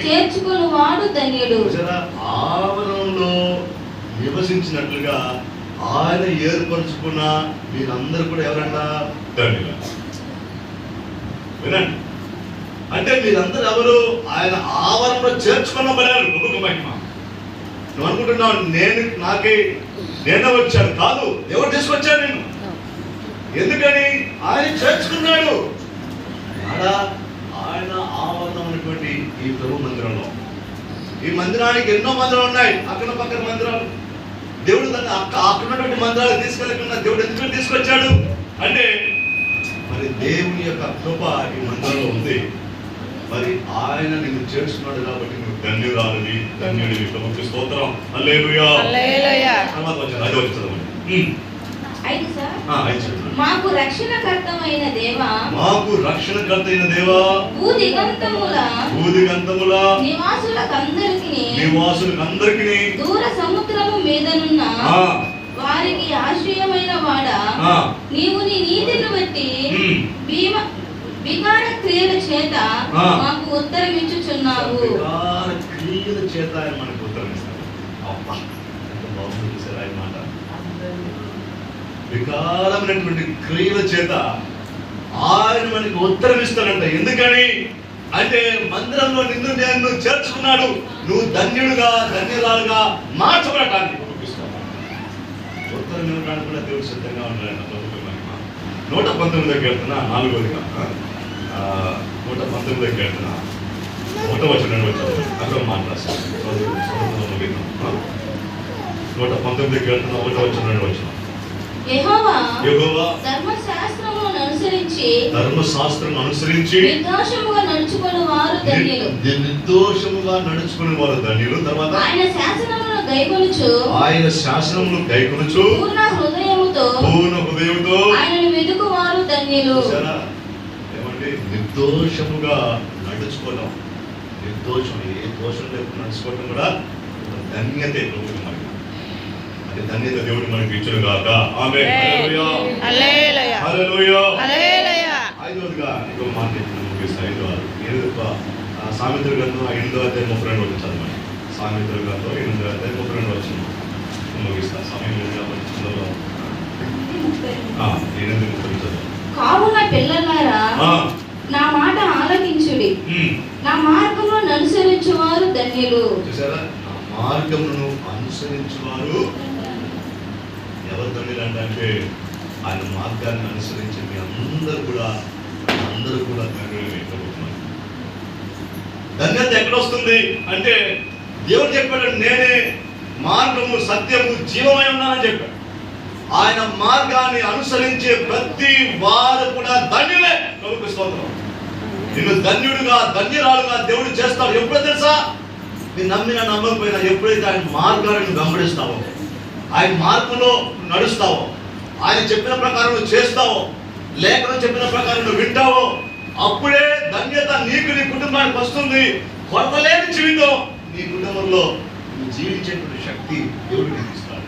చేర్చుకొనువాడు ధన్యుడు. ఆవరణంలో నివసించినట్లుగా ఆయన ఏర్పరచుకున్న మీరందరూ కూడా ఎవరంట? ధన్యులు. వినండి, అంటే మీరందరూ ఎవరు? ఆయన ఆవరణలో చేర్చుకున్నబడారు. ఒక్కొక్క మహిమ. నువ్వు అనుకుంటున్నావు నేనే వచ్చాను. కాదు, ఎవరు తీసుకొచ్చాడు నేను? ఎందుకని? ఆయన చేర్చుకున్నాడు. ఆయన ఆవరణం ఉన్నటువంటి ఈ ప్రభు మందిరంలో, ఈ మందిరానికి ఎన్నో మందిరాలు ఉన్నాయి, అక్కడ పక్కన మందిరాలు. దేవుడు దాన్ని అక్కడున్నటువంటి మందిరాలు తీసుకెళ్ళకుండా దేవుడు ఎందుకు తీసుకొచ్చాడు అంటే, మరి దేవుని యొక్క కృప ఈ మందిరంలో ఉంది. మరి ఆయన నిన్ను చేర్చున్నాడు కాబట్టి నువ్వు ధన్యురాలివి, ధన్యుడివి. ప్రభువుకి స్తోత్రం. హల్లెలూయా. హల్లెలూయా. తర్వాత వచ్చిన అది వచ్చి చదవండి. అయితే సార్, ఐదు చదవండి. మాకు రక్షణకర్తమైన దేవా, మాకు రక్షణకర్తైన దేవా, భూదిగంతముల నివాసులకందరికీ దూర సముద్రము మీదనున్న వారికి ఆశ్రయమైన వాడా, నీవు నీ నీతిని బట్టి వికార క్రియల చేత మాకు ఉత్తరమిచ్చుచున్నావు. వికార క్రియల చేత ఆయన మనకు ఉత్తరమిస్తాడు. అబ్బా, ఎంత బాగుంది చూసారా ఈ మాట. వికారమైనటువంటి క్రియల చేత ఆయన మనకి ఉత్తరం ఇస్తాడంట. ఎందుకని అంటే మందిరంలో నిన్ను నేను చేర్చుకున్నాడు, నువ్వు ధన్యుడుగా ధన్యురాలుగా మార్చబడటానికి ఉత్తరం ఇవ్వడానికి కూడా దేవుడు సిద్ధంగా ఉన్నాడంట. 119 వెళ్తున్నా 4వ 119 వెళ్తున్నా 1వ వచనం వచ్చాడు. అక్కడ మాట్లాడుతున్నాను. 119 వెళ్తున్నా 1వ వచనం వచ్చిన యెహోవా ధర్మశాస్త్రమును అనుసరించి నిర్దోషముగా నడుచుకుని వారు ధన్యులు. తర్వాత ఆయన శాసనమును గైకొనుచు పూర్ణ హృదయముతో ఆయనను వెదుకు వారు ధన్యులు. ఏమంటే నిర్దోషముగా నడుచుకోవడం, నిర్దోషం ఏ దోషం లేకుండా నడుచుకోవడం కూడా ధన్యతే. అది ధన్యత దేవుడు మనకి ఇచ్చును గాక. ఆమేన్. హల్లెలూయా. హల్లెలూయా. హల్లెలూయా. హల్లెలూయా. ఐదవదిగా ఇంకో మాట ముగిస్తాను. సామెతల గ్రంథం 8వ అధ్యాయం 32 వచ్చి చదవండి. సామెతల గ్రంథం 8వ అధ్యాయం 32 వచ్చింది. ముగిస్తా సమయం లేదు కాబట్టి 8:30 చదవండి. కావున పిల్లలారా, నా మాట ఆలకించుడి, నా మార్గమును అనుసరించువారు ధన్యులు. చూసారా, నా మార్గమును అనుసరించువారు ఎవరు ధన్యులు అంటే ఆయన మార్గాన్ని అనుసరించి మీ అందరూ కూడా ధన్యులే. ధన్యత ఎక్కడొస్తుంది అంటే దేవుడు చెప్పాడు, నేనే మార్గము సత్యము జీవమై ఉన్నానని చెప్పాడు. ఆయన మార్గాన్ని అనుసరించే ప్రతి వారు కూడా ధన్యులే. ప్రభువుకి స్తోత్రం. నిన్ను ధన్యుడుగా ధన్యురాలుగా దేవుడు చేస్తాడు. ఎప్పుడో తెలుసా, నీ నమ్మినా నమ్మకపోయినా ఎప్పుడైతే ఆయన మార్గాలను వెంబడిస్తావో, ఆయన మార్గంలో నడుస్తావో, ఆయన చెప్పిన ప్రకారం నువ్వు చేస్తావో, లేఖనం చెప్పిన ప్రకారం నువ్వు వింటావో, అప్పుడే ధన్యత నీకు నీ కుటుంబానికి వస్తుంది. కొరతలేని జీవితం నీ కుటుంబంలో నువ్వు జీవించేటువంటి శక్తి దేవుడు నీకు ఇస్తాడు.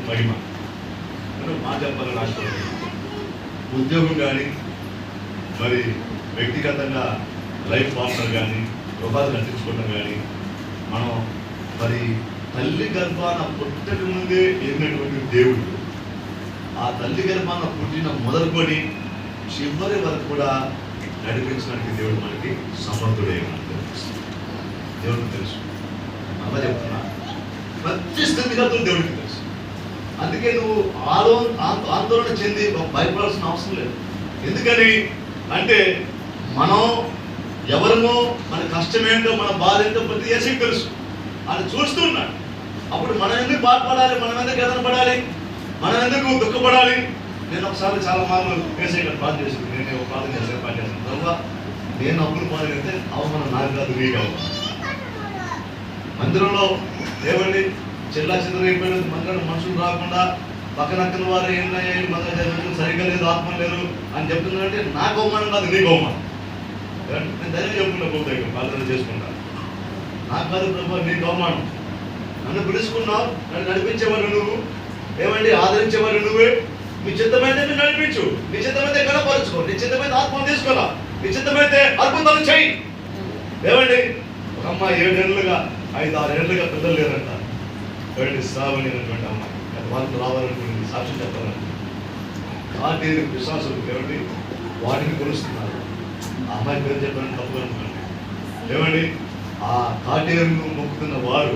మహిమ మా చెప్పాలని ఆశపడుతున్నాను. ఉద్యోగం కానీ, మరి వ్యక్తిగతంగా లైఫ్ పార్ట్నర్ కానీ, ఉపాధి నటించుకోవడం కానీ, మనం మరి తల్లి గర్భాన పుట్టక ముందే ఎరిగినటువంటి దేవుడు ఆ తల్లి గర్భాన పుట్టిన మొదలుకొని చివరి వరకు కూడా నడిపించడానికి దేవుడు మనకి సమర్థుడే. దేవుడికి తెలుసు. అలా చెప్తున్నా, ప్రతి స్థితిగతులు దేవుడికి తెలుసు. అందుకే నువ్వు ఆందోళన చెంది భయపడాల్సిన అవసరం లేదు. ఎందుకని అంటే మనం ఎవరమో, మన కష్టమేంటో, మన బాధ ఏంటో ప్రతి ఏసీకి తెలుసు. ఆయన చూస్తూ ఉన్నాడు. అప్పుడు మనం ఎందుకు బాధపడాలి, మనం ఎందుకు ఎదన పడాలి, మనం ఎందుకు దుఃఖపడాలి? నేను ఒకసారి చాలా మార్లు ఏసీ ప్రార్థన చేసింది. నేను ప్రార్థన చేసాను, పని చేశాను. తర్వాత నేను అప్పులు పాడైతే అవమానం నాకు కాదు, నీకు అవమానం. మందిరంలో ఏమండి చెల్లా చెదరైపోయిన మందిరం మనుషులు రాకుండా పక్కనక్కన వారు ఏంటయ్యాయి, మందిరం సరిగ్గా లేదు, ఆత్మ లేదు అని చెప్తున్నారంటే నాకు అవమానం కాదు, నీకు అవమానం. నేను ధైర్యం చెప్పుకున్నా, పోతే ప్రార్థన చేసుకుంటా. నాకు కాదు ప్రభు, నీకు అవమానం. నన్ను పిలుచుకున్నావు, నన్ను నడిపించేవారు నువ్వు, ఏమండి ఆదరించేవారు నువ్వే. నీ చిత్తమైతే మీరు నడిపించు, నీ చిత్తమైతే కనపరచుకో, నీ చిత్తమైతే ఆత్మను తీసుకోరా, నీ చిత్తమైతే అద్భుతాలు చెయ్యి. ఏమండి ఒక అమ్మాయి 7 ఏళ్ళుగా 5-6 ఏళ్ళుగా పిల్లలు లేరంట. ఏమండి శ్రావణినటువంటి అమ్మాయి వాళ్ళకి రావాలనుకుంటుంది, సాక్ష్యం చెప్పాలనుకుంటుంది. కాబట్టి విశ్వాసులు ఏమండి వాటిని కొలుస్తున్నారు. ఆ అమ్మాయి పేరు చెప్పాలని తప్పు అనుకోండి. ఏమండి ఆ కాటేరును మొక్కుతున్న వారు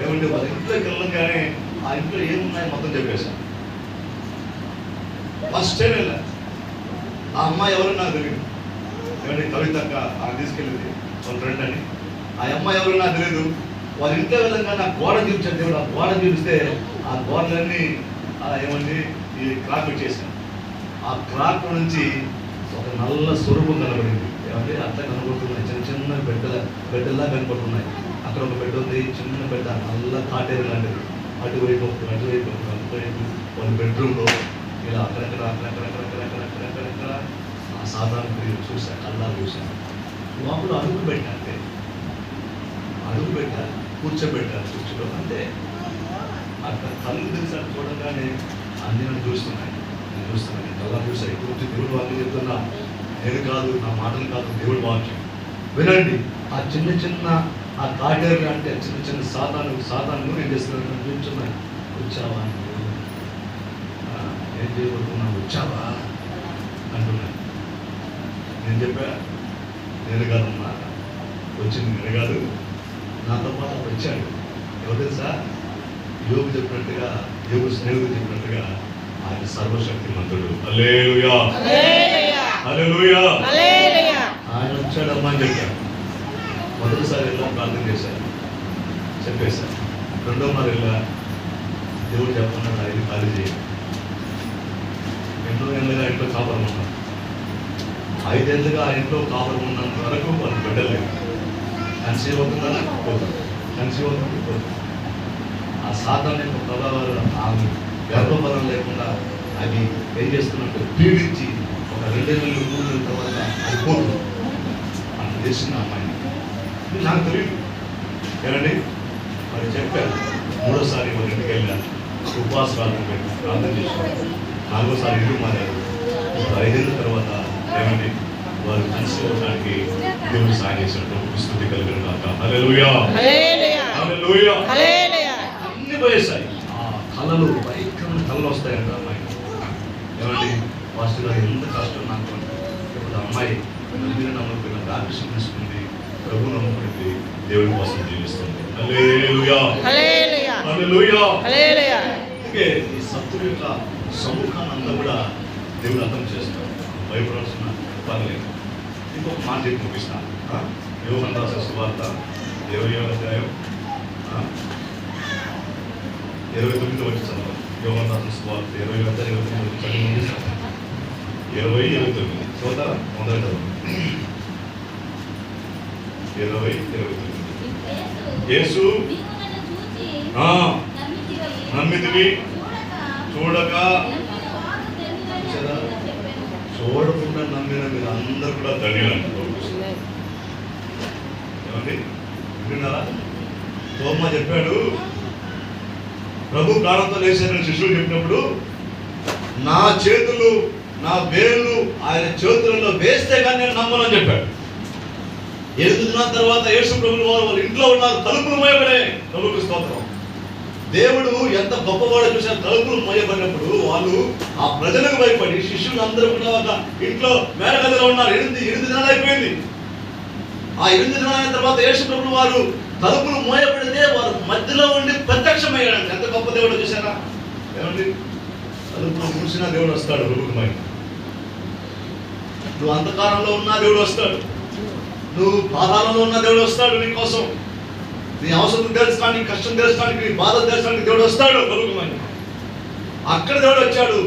ఏమంటే వాళ్ళ ఇంట్లోకి వెళ్ళంగానే ఆ ఇంట్లో ఏమున్నాయో మొత్తం చెప్పేశారు. ఫస్ట్ టైం వెళ్ళా. ఆ అమ్మాయి ఎవరు నాకు తెలియదు. ఏమంటే కవితక్క తీసుకెళ్ళింది వాళ్ళ ఫ్రెండ్ అని. ఆ అమ్మాయి ఎవరు నాకు తెలియదు. వాళ్ళ ఇంట్లో వెళ్ళంగానే ఆ గోడ చూపించారు దేవుడు. ఆ గోడ చూపిస్తే ఆ గోడలన్నీ ఏమండి ఈ క్రాక్ వచ్చేసాను. ఆ క్రాక్ నుంచి ఒక నల్ల స్వరూపం కనబడింది. ఏమంటే అట్లా కనబడుతున్నాయి, చిన్న చిన్న బిడ్డలా కనబడుతున్నాయి. అక్కడ ఒక బిడ్డ ఉంది, చిన్న బిడ్డ, నల్ల కాటేరు లాంటిది. అటువైపు వాళ్ళ బెడ్రూమ్లో ఇలా అక్కడక్కడ ఆ సాధారణ క్రియలు చూశాను, కళ్ళాలు చూశాను. లోపల అడుగు పెట్టాను, కూర్చోబెట్టారు కూర్చోలో. అంటే అక్కడ కళ్ళు తెలిసాను చూడగానే అన్ని నన్ను చూస్తున్నాయి, నేను చూస్తున్నాను, కళ్ళ చూసాయి. పూర్తి దేవుడు వాక్యం చెప్తున్నా, నేను కాదు, నా మాటలు కాదు, దేవుడు వాక్యం వినండి. ఆ చిన్న చిన్న ఆ కాటేరు అంటే చిన్న చిన్న సాతాను ఏం చేస్తున్నాను చూస్తున్నాను. వచ్చావా, ఏం చేయబడుతున్నావు, వచ్చావా అంటున్నాను. నేను చెప్పా, నేను కాదమ్మా, వచ్చింది నేను కాదు, నాతో పాటు వచ్చాడు. ఎవరు తెలుసా? యోగు చెప్పినట్టుగా, యోగు స్నేహితుడు చెప్పినట్టుగా ఆయన సర్వశక్తిమంతుడు. హల్లెలూయా, హల్లెలూయా. ఆయన వచ్చాడమ్మా అని చెప్పాడు. మొదటిసారి వెళ్ళా, ప్రార్థన చేశాను, చెప్పేశాను. రెండో మరి వెళ్ళా, దేవుడు చెప్పమన్నాడు, ఆయన ఖాళీ చేయాలి. ఎన్నో ఏళ్ళుగా ఇంట్లో కాపురం ఉన్నాను. 5 ఏళ్ళుగా ఆ ఇంట్లో కాపురం ఉన్నంత వరకు వాళ్ళు బిడ్డలేదు. కన్సీవ్ అవుతుందని పోతుంది, కన్సీవ్ అవుతుంది పోతుంది. ఆ సాతాను యొక్క ప్రభావాలు ఆమె గర్భఫలం లేకుండా అది ఏం చేస్తున్నట్టు పీడించి ఒక 2 నెలలు 3 నెలల తర్వాత అది పోతుంది. అంత చేసిన అమ్మాయిని ఇది నాకు తెలియదు. ఏమండి మరి చెప్పాను. 3వసారి వాళ్ళ ఇంటికి వెళ్ళాను, ఉపవాసాలు పెట్టి ప్రార్థన చేశాను. 4వసారి ఇల్లు మారారు. ఒక 5 ఏళ్ళ తర్వాత ఏమండి వారు కన్సీవ్ అవడానికి దేవుడు సాయం చేశాడు. స్తుతి కలుగును గాక. హల్లెలూయా, హల్లెలూయా. అన్ని పోయేసాయి. ఆ కళలు, భయంకరమైన కళలు వస్తాయంట అమ్మాయి. ఏమండి ఫస్ట్ గారు ఎంత కష్టం నాకు. ఇప్పుడు అమ్మాయి నమ్ముకున్న బాప్టిజం తీసుకుంది, ప్రభు నమ్ముకుంది, దేవుడి కోసం జీవిస్తుంది. హల్లెలూయా, హల్లెలూయా. అందుకే ఈ సత్తుల యొక్క సముఖాన్ని అంతా కూడా దేవుడు అర్థం చేస్తాడు. భయపడాల్సిన పర్లేదు. ఇంకొక మాట చెప్పి ముగిస్తాను. యోహాను రాసిన సువార్త 20వ అధ్యాయం 29 వచ్చి చదవాలి. యోహాను రాసిన సువార్త 20వ అధ్యాయం 29 చదివి 20-29 చదువుతారా? మొదటి చదువు 20-29. యేసు నమ్మితివి, చూడక చూడకుండా నమ్మిన మీరు అందరూ కూడా ధన్యులండి. ఏమండి విన్నారా? తోమా చెప్పాడు, ప్రభు ప్రాణంతో లేచారని శిష్యులు చెప్పినప్పుడు నా చేతులు, నా వేళ్ళు ఆయన చేతులలో వేస్తే కానీ నేను నమ్మనని చెప్పాడు. 8 దినాల తర్వాత యేసు ప్రభువు వారు వాళ్ళ ఇంట్లో ఉన్నారు, తలుపులు మోయబడే. ప్రభువుకు స్తోత్రం. దేవుడు ఎంత గొప్పవాడో చూసారు. తలుపులు మోయబడినప్పుడు వాళ్ళు ఆ ప్రజలకు భయపడి శిష్యులు అందరూ కూడా ఒక ఇంట్లో మేడగదిలో ఉన్నారు. 8 దినాలు అయిపోయింది. ఆ 8 దినాలైన తర్వాత యేసు ప్రభువు వారు తలుపులు మోయబడితే వారు మధ్యలో ఉండి ప్రత్యక్షమయ్యాడు. ఎంత గొప్ప దేవుడు చూసారా? ఏమండి తలుపులు మూసినా దేవుడు వస్తాడు. ప్రభుత్వమై నువ్వు అంధకారంలో ఉన్నా దేవుడు వస్తాడు, నువ్వు పాతాళంలో ఉన్న దేవుడు వస్తాడు. నీ కోసం, నీ అవసరం తెలుసుకోవడానికి, కష్టం తెలుసుకోవడానికి, నీ బాధ తెలుసుకోవడానికి దేవుడు వస్తాడు. ప్రభుత్వమై అక్కడ దేవుడు వచ్చాడు.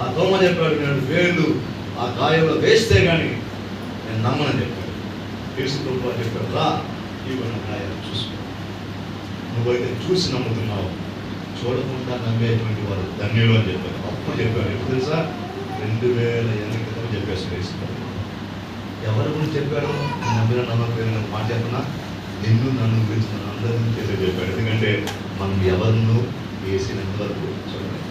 ఆ తోమ చెప్పాడు, నేను వేళ్ళు ఆ గాయంలో వేస్తే కానీ నేను నమ్మనని చెప్పాడు. యేసు ప్రభువు చెప్పాడు, రా ఇవన్న గాయాలు చూసుకో. నువ్వైతే చూసి నమ్ముతున్నావు, చూడకుండా నమ్మేటువంటి వారు ధన్యులు అని చెప్పారు. అప్పుడు చెప్పాడు. ఎప్పుడు తెలుసా? 2000 ఏళ్ళ క్రితం చెప్పేసి యేసు ప్రభువు. ఎవరి గురించి చెప్పాడు? నమ్మిన నమ్మకం మాట చెప్పినా నిన్ను నన్ను గురించి మన అందరినీ చేసే చెప్పాడు. ఎందుకంటే మనం ఎవరినూ వేసినంత వరకు చూడలేదు.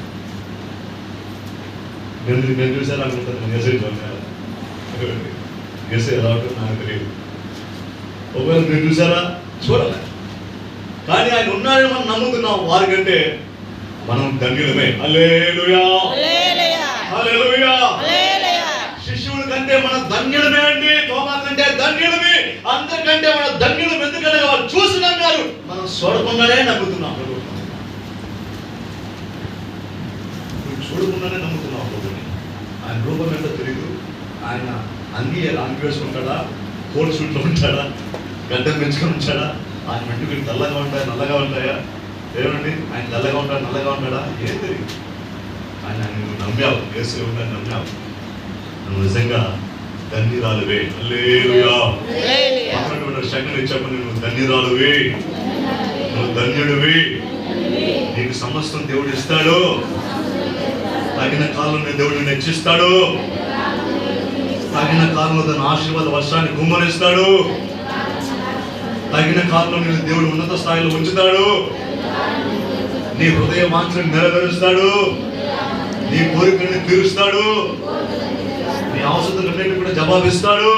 నేను చూసాను అనుకుంటాను, నేను వేసే చూడాలి. వేసే ఎలా ఉంటుంది నాకు తెలియదు. ఒకవేళ మీరు చూసారా? చూడాలి. కానీ ఆయన ఉన్నాడని మనం నమ్ముతున్నాం. వారికంటే మనం ధన్యులమే. హల్లెలూయా, హల్లెలూయా. శిష్యుల కంటే మన ధన్యులమే అండి. తోమా కంటే ధన్యులమే, అందరికంటే మన ధన్యులు. ఎందుకంటే వారు చూసి నమ్మారు, మనం చూడకుండానే నమ్ముతున్నాం. చూడకుండానే నమ్ముతున్నాం ప్రభుని. ఆయన రూపం ఏంటో తెలియదు. ఆయన అంగి వేసుకుంటాడా, కోట్ సూట్లో ఉంటాడా, గడ్డం పెంచుకొని ఉంటాడా, ఆయన వెంట్రుకలు తెల్లగా ఉంటాయా నల్లగా ఉంటాయా? ఏమండి ఆయన తెల్లగా ఉంటాడు నల్లగా ఉంటాడా? ఏం తెలియదు. ఆయన నువ్వు నమ్మావు, యేసు ఉంటాడు నమ్మావు. నువ్వు నిజంగా ధన్యురాలువే. హల్లెలూయా. హల్లెలూయా. పక్కన శక్తిని చెప్పండి, నువ్వు ధన్యురాలువే, నువ్వు ధన్యుడివి. నీకు సమస్తం దేవుడు ఇస్తాడు. తగిన కాలంలో దేవుడు హెచ్చిస్తాడు. తగిన కాలంలో తన ఆశీర్వాద వర్షాన్ని గుమ్మరిస్తాడు. తగిన కాలంలో నేను దేవుడు ఉన్నత స్థాయిలో ఉంచుతాడు. నీ హృదయ వాంఛను నెరవేరుస్తాడు. నీ కోరికలను తీరుస్తాడు. నీ అవసరాలన్నింటినీ కూడా జవాబిస్తాడు.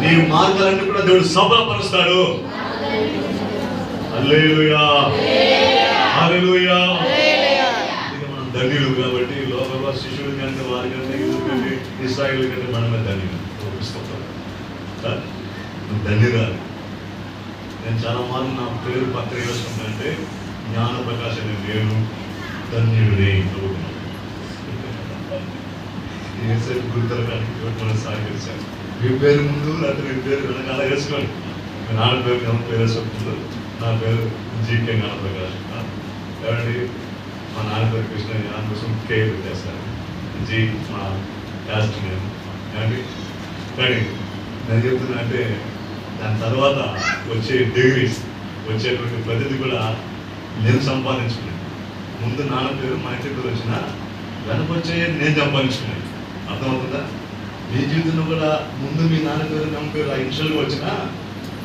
నీ మార్గాలన్నీ కూడా దేవుడు సఫలపరుస్తాడు. హల్లెలూయా. హల్లెలూయా. మనం ధన్యులు కాబట్టి లోకంలో శిశువుల కంటే వారి కంటే కంటే ఇశ్రాయేలు కంటే మనమే ధన్యులు. నువ్వు ధన్యురాలు. నేను చాలా మార్లు నా పేరు పక్కన వేసుకుంటే జ్ఞాన ప్రకాశం నేను ధన్యుడిని గుర్తులు కానీ సాగించాను. మీ పేరు ముందు లేకపోతే మీ పేరు వెనకాల వేసుకోండి. మీ నాన్న పేరు ఎంత పేరు వేసుకుంటుందో నా పేరు జీకే జ్ఞాన ప్రకాశం. కాబట్టి మా నాన్న పేరు కృష్ణ, నాన్న కోసం కే పెట్టేస్తాను. జీ మా క్యాస్ట్ నేను. కాబట్టి కానీ నేను చెప్తున్నా అంటే దాని తర్వాత వచ్చే డిగ్రీస్ వచ్చేటువంటి ప్రతిదీ కూడా నేను సంపాదించుకున్నాను. ముందు నాన్న పేరు మా ఇంటి పేరు వచ్చిన వెనకొచ్చే నేను సంపాదించుకున్నాను. అర్థమవుతుందా? మీ జీవితంలో కూడా ముందు మీ నాన్న పేరు నమ్మ పేరు ఆ ఇన్షియల్గా వచ్చినా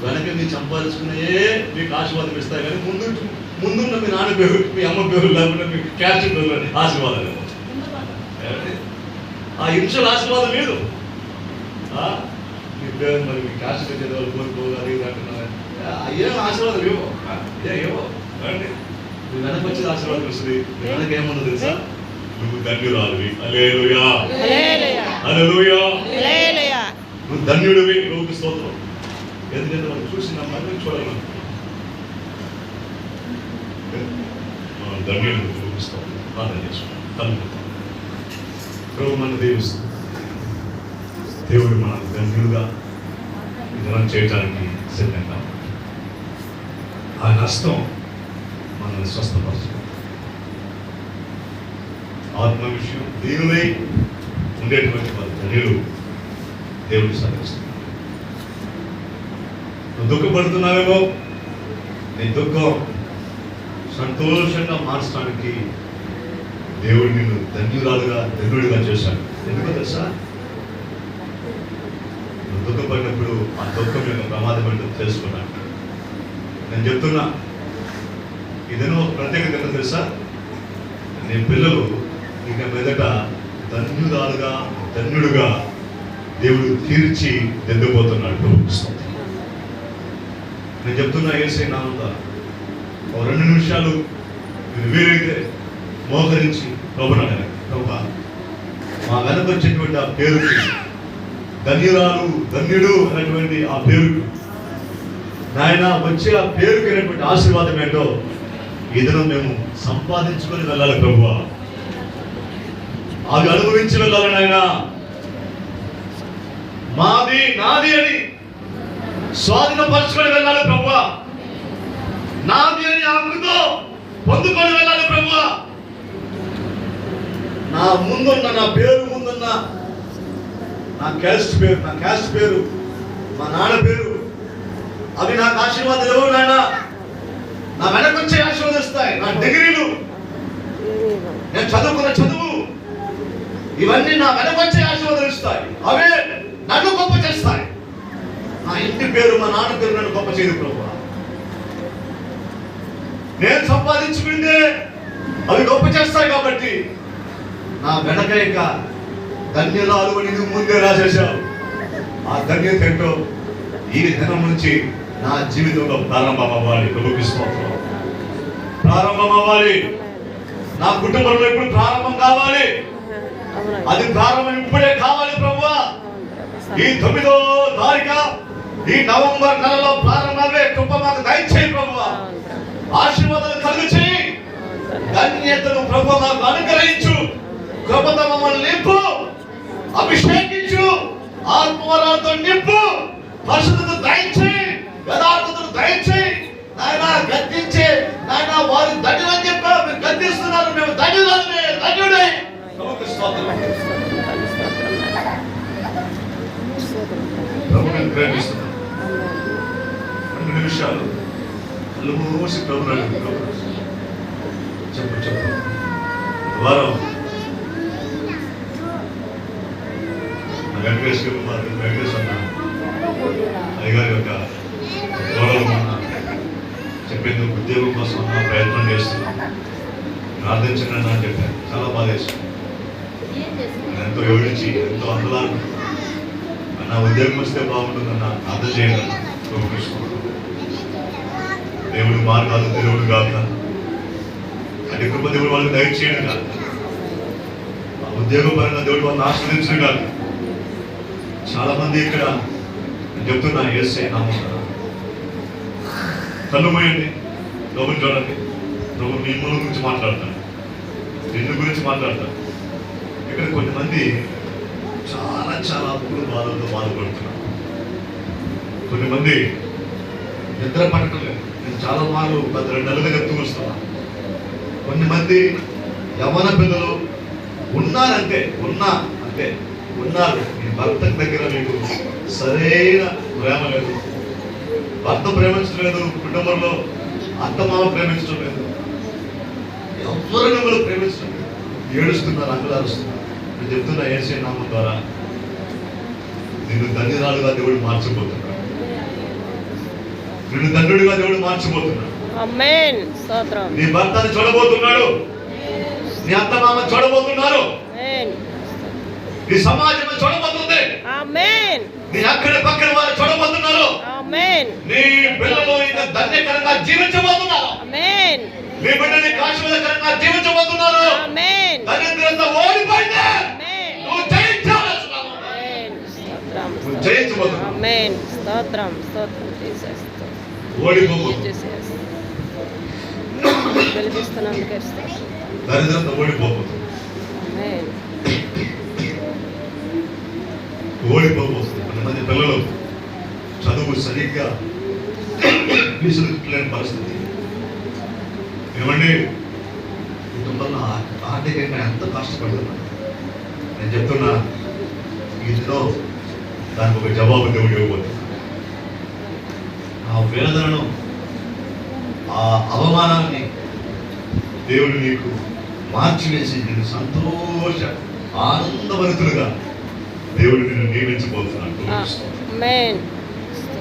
వెనక మీరు సంపాదించుకున్నాయే మీకు ఆశీర్వాదం ఇస్తాయి. కానీ ముందున్న మీ నాన్న పేరు, మీ అమ్మ పేరు, లేకపోతే మీ క్యాస్ట్ పేరు ఆశీర్వాదాలు. ఆ ఇన్షియల్ ఆశీర్వాదం లేదు. మీ పేరు మరి మీ క్యాస్ట్ పెట్టేది వాళ్ళు కోరుకోవాలి అంటున్నారు. ఏం ఆశీర్వాదం ఏవో ఏవో అండి. నువ్వు వెనక వచ్చేది ఆశీర్వాదం వస్తుంది. వెనక ఏమన్నా తెలుసా? నువ్వు ధన్యురాలువి. హల్లెలూయా. హల్లెలూయా. నువ్వు ధన్యుడివి. ప్రభువుకి స్తోత్రం. ఎందుకంటే మనం చూసిన మనం చూడాలి. మనం ధన్యుడు. ప్రభువుకి స్తోత్రం. ప్రార్థన చేసుకుంటాం. ప్రభు మన దీవిస్తుంది. దేవుడు మన ధన్యులుగా మనం చేయడానికి సిద్ధంగా ఆ నష్టం మనల్ని స్వస్థపరచు. ఆత్మ విషయం దీనివై ఉండేటువంటి వారి ధన్యులు దేవుడు సాధిస్తున్నాడు. నువ్వు దుఃఖపడుతున్నావేమో, నీ దుఃఖం సంతోషంగా మార్చడానికి దేవుడు నిన్ను ధన్యురాలుగా ధన్యుడిగా చేశాడు. ఎందుకో తెలుసా? నువ్వు దుఃఖపడినప్పుడు ఆ దుఃఖం యొక్క ప్రమాదం ఏంటో తెలుసుకున్నాను. నేను చెప్తున్నా, ఇదేనో ఒక ప్రత్యేకత ఏంటో తెలుసా? నీ పిల్లలు ఇక మీదట ధన్యురాలుగా ధన్యుడుగా దేవుడు తీర్చి దిద్దుపోతున్నాడు. నేను చెప్తున్నా, యేసయ్య నామమున ఓ 2 నిమిషాలు మీరు వీలైతే మోకరించి ప్రభువుని అడగండి. ప్రభువా, మా వెనక వచ్చేటువంటి ఆ పేరుకి, ధన్యురాలు ధన్యుడు అనేటువంటి ఆ పేరుకు నాయన వచ్చే ఆ పేరుకి అనేటువంటి ఆశీర్వాదం ఏంటో ఈ దినం మేము సంపాదించుకొని వెళ్ళాలి ప్రభువా. అవి అనుభవించి వెళ్ళాలి నాయన. మాది నాది అని స్వాధీనపరచుకొని వెళ్ళాలి ప్రభువా. నాది అని హక్కుతో పొందుకొని వెళ్ళాలి ప్రభువా. నా ముందున్న నా పేరు ముందున్న నా క్యాస్ట్ పేరు మా నాన్న పేరు అవి నాకు ఆశీర్వాదాలు ఎవరు నాయన? నా వెనకొచ్చే ఆశీర్వదిస్తాయి. నా డిగ్రీలు, నేను చదువుకున్న చదువు, ఇవన్నీ నా వెనకొచ్చే ఆశీర్వాదాలు ఇస్తాయి. అవే నన్ను గొప్ప చేస్తాయి. నా ఇంటి పేరు మా నాన్న పేరు నన్ను గొప్ప చేయదు ప్రభువా. నేను సంపాదించుకుంటే అవి గొప్ప చేస్తాయి. కాబట్టి నా వెనక ఇక ధన్యురాలు అని నువ్వు ముందే రాసేశావు. ఆ ధన్యత ఏంటో ఈ దినం నుంచి నా జీవితంలో ప్రారంభం అవ్వాలి. ప్రభువుకి స్తోత్రం. ప్రారంభం అవ్వాలి. నా కుటుంబంలో ఇప్పుడు ప్రారంభం కావాలి. అది ప్రారంభం ఇప్పుడే కావాలి ప్రభువా. ఈ 9వ తారీఖు ఈ నవంబర్ నెలలో ప్రారంభమే కృప మాకు దయచేయి ప్రభువా. ఆశీర్వాదాలు కలుగు చేయి. ధన్యతను ప్రభువా మాకు అనుగ్రహించు. కృపతో మమ్మల్ని నింపు, అభిషేకించు, ఆత్మవరాలతో నింపు, పరిశుద్ధతను దయచేయి, యథార్థతను దయచేయి. నాయన గద్దించే నాయన వారు ధన్యులని చెప్పారు, మీరు గద్దిస్తున్నారు. మేము ధన్యుడే. ప్రేమిస్తున్నాను. రెండు నిమిషాలు కళ్ళు మూసి ప్రభుని అడుగు. ప్రభు చెప్పు వారం వెంకటేష్ అన్న అయ్యగారి యొక్క గౌరవం చెప్పేందుకు ఉద్యోగం కోసం అన్న ప్రయత్నం చేస్తున్నాను, ప్రార్థించండి అని చెప్పాను. చాలా బాధేస్తుంది. ఎంతో ఏడిచి ఎంతో అందలాలు అన్న ఉద్యోగం వస్తే బాగుంటుందన్న అర్థం చేయండి. దేవుడి మార్గాలు దేవుడు కాక అది కృప దేవుడు వాళ్ళకి దయచేయండి కాదు, ఆ ఉద్యోగపరంగా దేవుడు వాళ్ళని ఆశ్రయించడం కాదు. చాలా మంది ఇక్కడ చెప్తున్నా యేసయ్య నామమున కళ్ళు మూయండి, ప్రభుని చూడండి. ప్రభు మీ మూల గురించి మాట్లాడతాను, నిన్ను గురించి మాట్లాడతాను. ఇక్కడ కొంతమంది చాలా చాలా అప్పులు బాధలతో బాధపడుతున్నారు. కొంతమంది నిద్ర పట్టడం లేదు. నేను చాలా మార్లు 2 నెలలుగా చెప్తూ వస్తున్నాను. కొంతమంది యవ్వన పిల్లలు ఉన్నారంటే ఉన్నారు. మీ భర్త దగ్గర మీకు సరైన ప్రేమ లేదు, భర్త ప్రేమించడం లేదు, కుటుంబంలో అత్తమామ ప్రేమించడం లేదు, ఎవరు మిమ్మల్ని ప్రేమించడం లేదు, ఏడుస్తున్నారు, అంగలారుస్తున్నారు. నేను చెప్తున్నా యేసయ్య నామం ద్వారా నిన్ను ధన్యురాలుగా దేవుడు మార్చిపోతున్నాడు, నిన్ను ధన్యుడిగా దేవుడు మార్చిపోతున్నాడు. ఆమేన్. స్తోత్రం. నీ భర్తని చూడబోతున్నాడు, నీ అత్తమామ చూడబోతున్నారు, ఆమేన్. నీ సమాజం చూడబోతుంది, ఆమేన్. నీ అక్కడ పక్కన వారు చూడబోతున్నారు, ఆమేన్. నీ పిల్లలు ఇక ధన్యకరంగా జీవించబోతున్నారు, ఆమేన్. నీ బిడ్డని ఆశీర్వాదకరంగా జీవించబోతున్నారు. ఆమేన్. దరిద్రంతో ఓడిపోయింది, ఆమేన్. నువ్వు జయించాలి, ఆమేన్. స్తోత్రం. నువ్వు జయించబోతున్నావు. ఆమేన్. స్తోత్రం. జీసస్. ఓడిపోబోతున్నావు, జీసస్. వెలిగిస్తున్నందుకే స్తోత్రం. దరిద్రంతో ఓడిపోబోతున్నావు, ఆమేన్. ఓడిపోబోతున్నావు. కొంతమంది పిల్లలు చదువు సరిగ్గా విసురులేని పరిస్థితి. ఏమండి, కుటుంబంలో ఆర్థికంగా ఎంత కష్టపడుతున్నారు. నేను చెప్తున్నా, ఇదిలో దానికి ఒక జవాబు దేవుడు ఇవ్వబోతున్నాడు. ఆ వేదనను, ఆ అవమానాన్ని దేవుడు నీకు మార్చివేసి నేను సంతోష ఆనందభరితులుగా దేవుడు నిన్ను నియమించబోతున్నాడు. ఆమేన్.